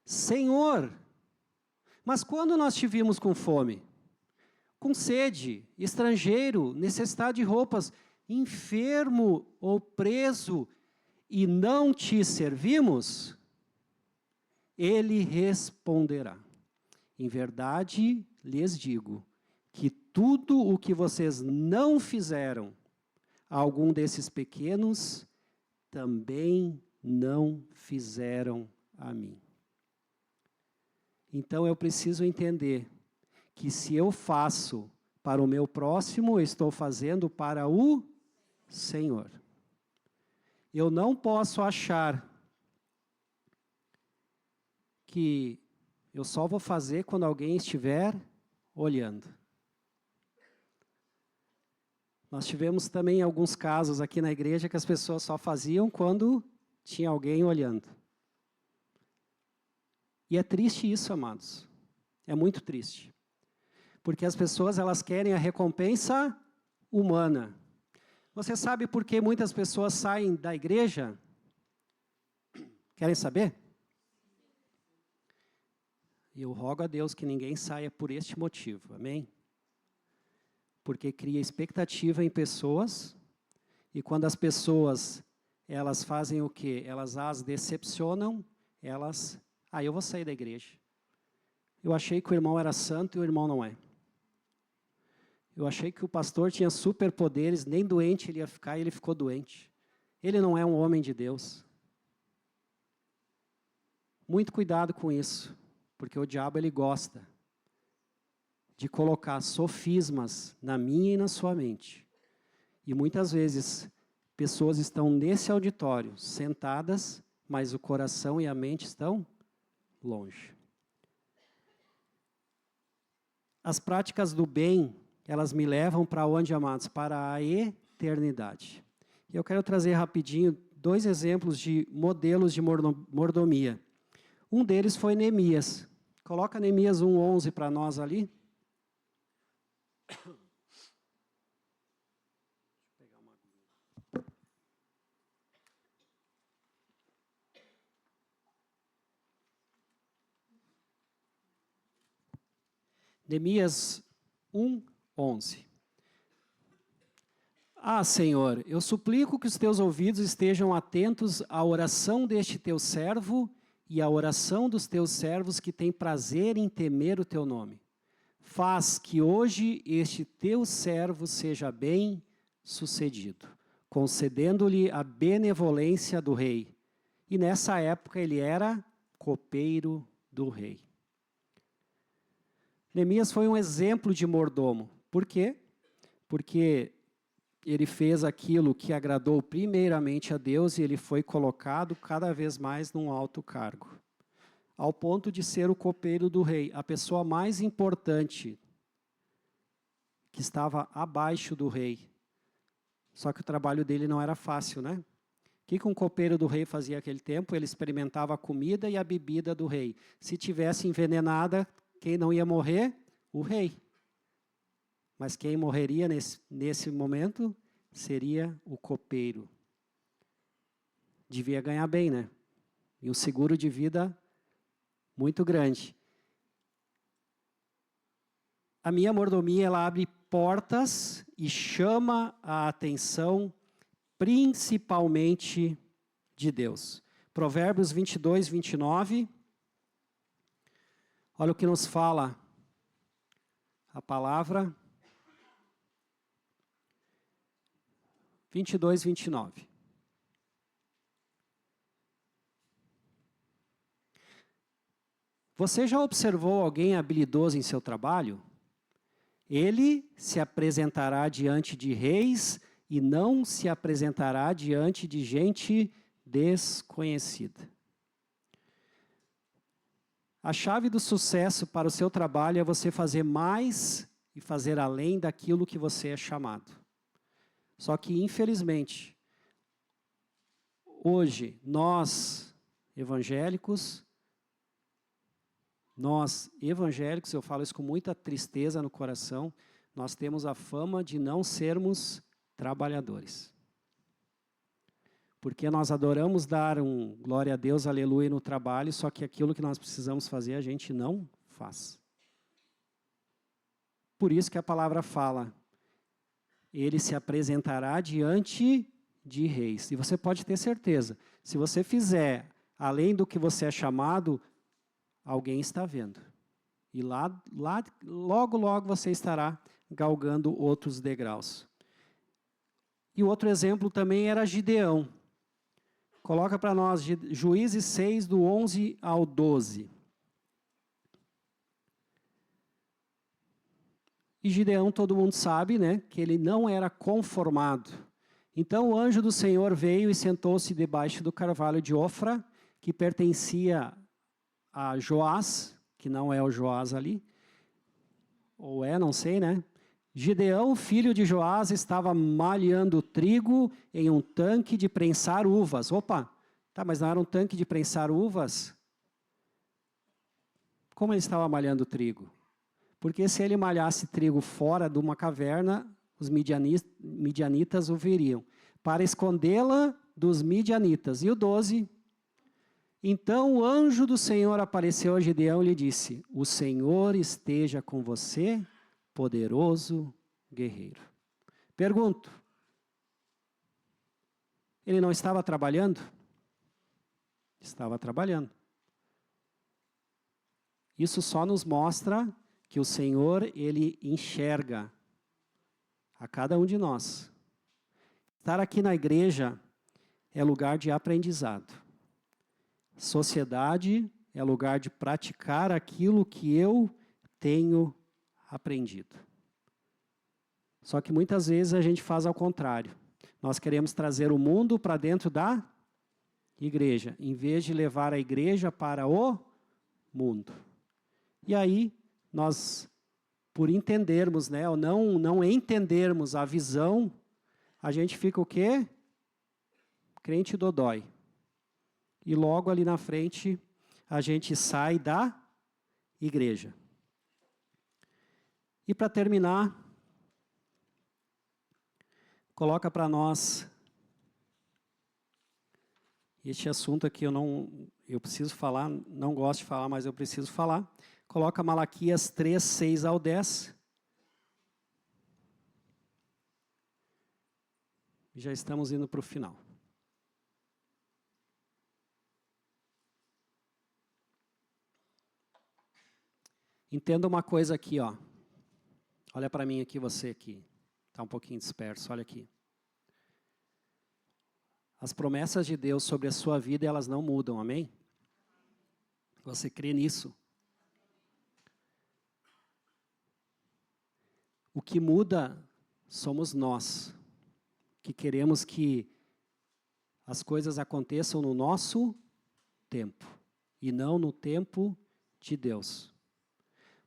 Senhor, mas quando nós te vimos com fome? Com sede, estrangeiro, necessidade de roupas, enfermo ou preso, e não te servimos? Ele responderá, em verdade lhes digo, que tudo o que vocês não fizeram a algum desses pequenos, também não fizeram a mim. Então eu preciso entender que se eu faço para o meu próximo, eu estou fazendo para o Senhor. Eu não posso achar que eu só vou fazer quando alguém estiver olhando. Nós tivemos também alguns casos aqui na igreja que as pessoas só faziam quando tinha alguém olhando. E é triste isso, amados. É muito triste. Porque as pessoas elas querem a recompensa humana. Você sabe por que muitas pessoas saem da igreja? Querem saber? E eu rogo a Deus que ninguém saia por este motivo, amém? Porque cria expectativa em pessoas, e quando as pessoas, elas fazem o quê? Elas as decepcionam, eu vou sair da igreja. Eu achei que o irmão era santo e o irmão não é. Eu achei que o pastor tinha superpoderes, nem doente ele ia ficar e ele ficou doente. Ele não é um homem de Deus. Muito cuidado com isso, porque o diabo ele gosta de colocar sofismas na minha e na sua mente. E muitas vezes pessoas estão nesse auditório, sentadas, mas o coração e a mente estão longe. As práticas do bem, elas me levam para onde, amados? Para a eternidade. E eu quero trazer rapidinho 2 exemplos de modelos de mordomia. Um deles foi Neemias. Coloca Neemias 1:11 para nós ali. Neemias 1:11. Ah, Senhor, eu suplico que os teus ouvidos estejam atentos à oração deste teu servo e à oração dos teus servos que têm prazer em temer o teu nome. Faz que hoje este teu servo seja bem-sucedido, concedendo-lhe a benevolência do rei. E nessa época ele era copeiro do rei. Neemias foi um exemplo de mordomo. Por quê? Porque ele fez aquilo que agradou primeiramente a Deus e ele foi colocado cada vez mais num alto cargo, ao ponto de ser o copeiro do rei, a pessoa mais importante que estava abaixo do rei. Só que o trabalho dele não era fácil, né? O que um copeiro do rei fazia naquele tempo? Ele experimentava a comida e a bebida do rei. Se tivesse envenenada, quem não ia morrer? O rei. Mas quem morreria nesse momento seria o copeiro. Devia ganhar bem, né? E um seguro de vida muito grande. A minha mordomia, ela abre portas e chama a atenção principalmente de Deus. Provérbios 22, 29. Olha o que nos fala a palavra. 22, 29. Você já observou alguém habilidoso em seu trabalho? Ele se apresentará diante de reis e não se apresentará diante de gente desconhecida. A chave do sucesso para o seu trabalho é você fazer mais e fazer além daquilo que você é chamado. Só que, infelizmente, hoje, nós evangélicos, eu falo isso com muita tristeza no coração, nós temos a fama de não sermos trabalhadores. Porque nós adoramos dar um glória a Deus, aleluia no trabalho, só que aquilo que nós precisamos fazer a gente não faz. Por isso que a palavra fala, ele se apresentará diante de reis. E você pode ter certeza, se você fizer além do que você é chamado, alguém está vendo. E logo você estará galgando outros degraus. E o outro exemplo também era Gideão. Coloca para nós Juízes 6, do 11 ao 12. E Gideão, todo mundo sabe, né, que ele não era conformado. Então o anjo do Senhor veio e sentou-se debaixo do carvalho de Ofra, que pertencia a Joás, que não é o Joás ali, ou é, não sei, né? Gideão, filho de Joás, estava malhando trigo em um tanque de prensar uvas. Opa, tá, mas não era um tanque de prensar uvas? Como ele estava malhando trigo? Porque se ele malhasse trigo fora de uma caverna, os midianitas o veriam, para escondê-la dos midianitas. E o 12, então o anjo do Senhor apareceu a Gideão e lhe disse, o Senhor esteja com você, poderoso guerreiro. Pergunto, ele não estava trabalhando? Estava trabalhando. Isso só nos mostra que o Senhor, ele enxerga a cada um de nós. Estar aqui na igreja é lugar de aprendizado. Sociedade é lugar de praticar aquilo que eu tenho aprendido. Só que muitas vezes a gente faz ao contrário. Nós queremos trazer o mundo para dentro da igreja, em vez de levar a igreja para o mundo. E aí, nós, por entendermos, né, ou não entendermos a visão, a gente fica o quê? Crente dodói. E logo ali na frente, a gente sai da igreja. E para terminar, coloca para nós este assunto aqui, eu preciso falar, não gosto de falar, mas eu preciso falar. Coloca Malaquias 3, 6 ao 10. Já estamos indo para o final. Entenda uma coisa aqui, ó. Olha para mim aqui, você aqui. Está um pouquinho disperso, olha aqui. As promessas de Deus sobre a sua vida, elas não mudam, amém? Você crê nisso? O que muda somos nós, que queremos que as coisas aconteçam no nosso tempo, e não no tempo de Deus.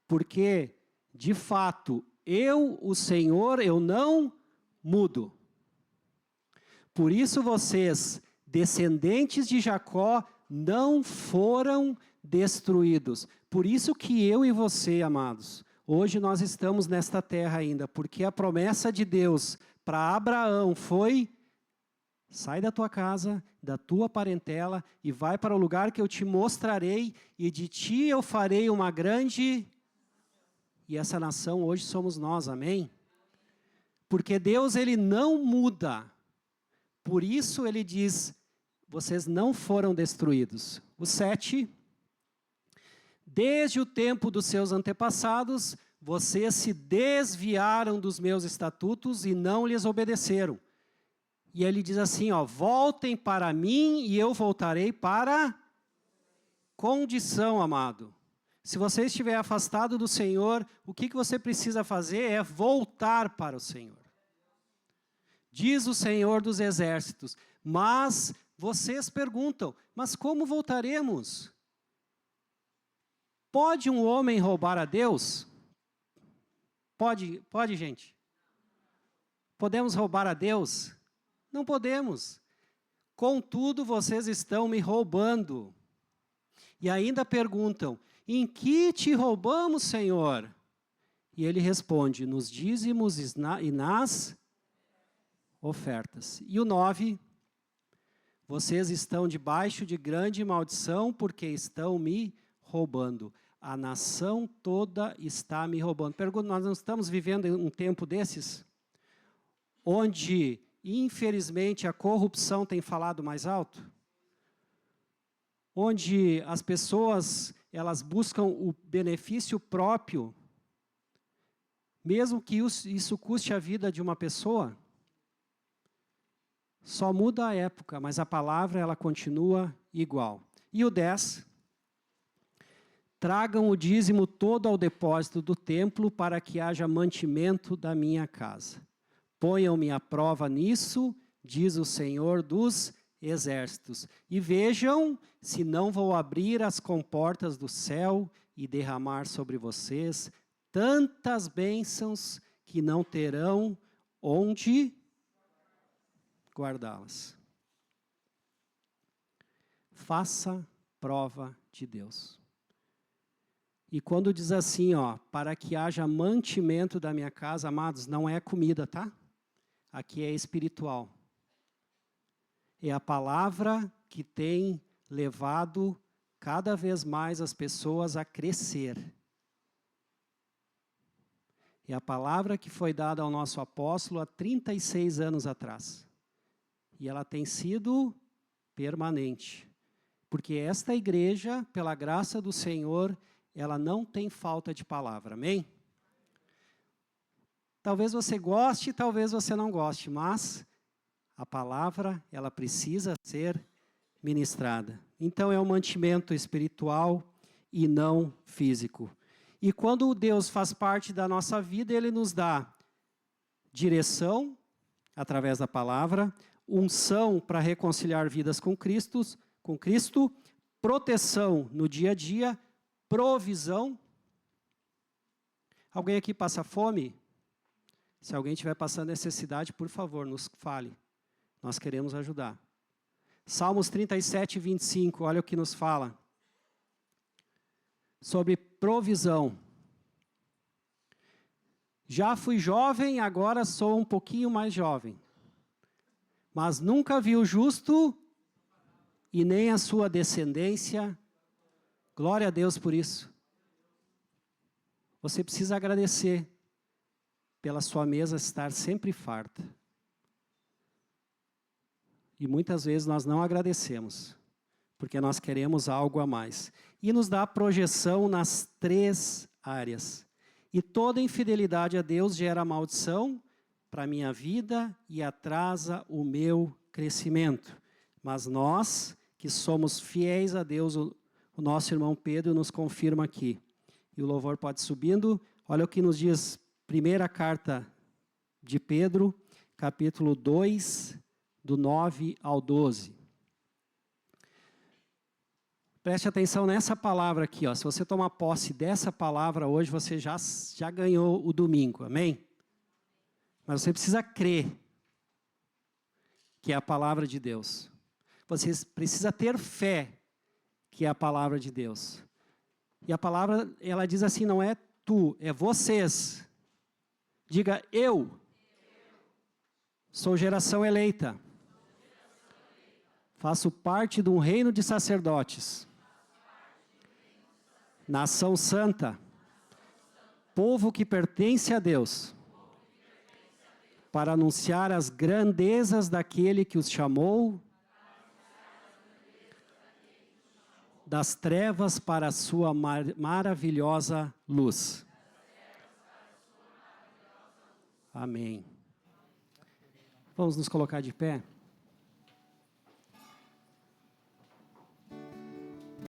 Porque, de fato, eu, o Senhor, eu não mudo. Por isso vocês, descendentes de Jacó, não foram destruídos. Por isso que eu e você, amados, hoje nós estamos nesta terra ainda, porque a promessa de Deus para Abraão foi: sai da tua casa, da tua parentela, e vai para o lugar que eu te mostrarei, e de ti eu farei uma grande... E essa nação hoje somos nós, amém? Porque Deus, ele não muda. Por isso ele diz, vocês não foram destruídos. O 7, desde o tempo dos seus antepassados, vocês se desviaram dos meus estatutos e não lhes obedeceram. E ele diz assim, ó, voltem para mim e eu voltarei para condição, amado. Se você estiver afastado do Senhor, o que você precisa fazer é voltar para o Senhor. Diz o Senhor dos Exércitos, mas vocês perguntam, mas como voltaremos? Pode um homem roubar a Deus? Pode, gente? Podemos roubar a Deus? Não podemos. Contudo, vocês estão me roubando. E ainda perguntam, em que te roubamos, Senhor? E ele responde, nos dízimos e nas ofertas. E o 9, vocês estão debaixo de grande maldição porque estão me roubando. A nação toda está me roubando. Pergunto, nós não estamos vivendo um tempo desses? Onde, infelizmente, a corrupção tem falado mais alto? Onde as pessoas, elas buscam o benefício próprio, mesmo que isso custe a vida de uma pessoa? Só muda a época, mas a palavra ela continua igual. E o 10, tragam o dízimo todo ao depósito do templo para que haja mantimento da minha casa. Ponham-me à prova nisso, diz o Senhor dos Exércitos, e vejam se não vou abrir as comportas do céu e derramar sobre vocês tantas bênçãos que não terão onde guardá-las. Faça prova de Deus. E quando diz assim, ó, para que haja mantimento da minha casa, amados, não é comida, tá? Aqui é espiritual. É a palavra que tem levado cada vez mais as pessoas a crescer. É a palavra que foi dada ao nosso apóstolo há 36 anos atrás. E ela tem sido permanente. Porque esta igreja, pela graça do Senhor, ela não tem falta de palavra, amém? Talvez você goste, talvez você não goste, mas a palavra, ela precisa ser ministrada. Então é um mantimento espiritual e não físico. E quando Deus faz parte da nossa vida, Ele nos dá direção, através da palavra, unção para reconciliar vidas com Cristo, proteção no dia a dia, provisão. Alguém aqui passa fome? Se alguém estiver passando necessidade, por favor, nos fale. Nós queremos ajudar. Salmos 37, 25, olha o que nos fala. Sobre provisão. Já fui jovem, agora sou um pouquinho mais jovem. Mas nunca vi o justo e nem a sua descendência. Glória a Deus por isso. Você precisa agradecer pela sua mesa estar sempre farta. E muitas vezes nós não agradecemos, porque nós queremos algo a mais. E nos dá projeção nas 3 áreas. E toda infidelidade a Deus gera maldição para a minha vida e atrasa o meu crescimento. Mas nós, que somos fiéis a Deus, o nosso irmão Pedro nos confirma aqui. E o louvor pode ir subindo. Olha o que nos diz primeira carta de Pedro, capítulo 2, do 9 ao 12. Preste atenção nessa palavra aqui, ó. Se você tomar posse dessa palavra hoje, você já ganhou o domingo, amém? Mas você precisa crer que é a palavra de Deus. Você precisa ter fé que é a palavra de Deus. E a palavra, ela diz assim, não é tu, é vocês. Diga, eu sou geração eleita. Faço parte de um reino de sacerdotes. Nação santa. Povo que pertence a Deus. Para anunciar as grandezas daquele que os chamou das trevas para a sua maravilhosa luz. Amém. Vamos nos colocar de pé?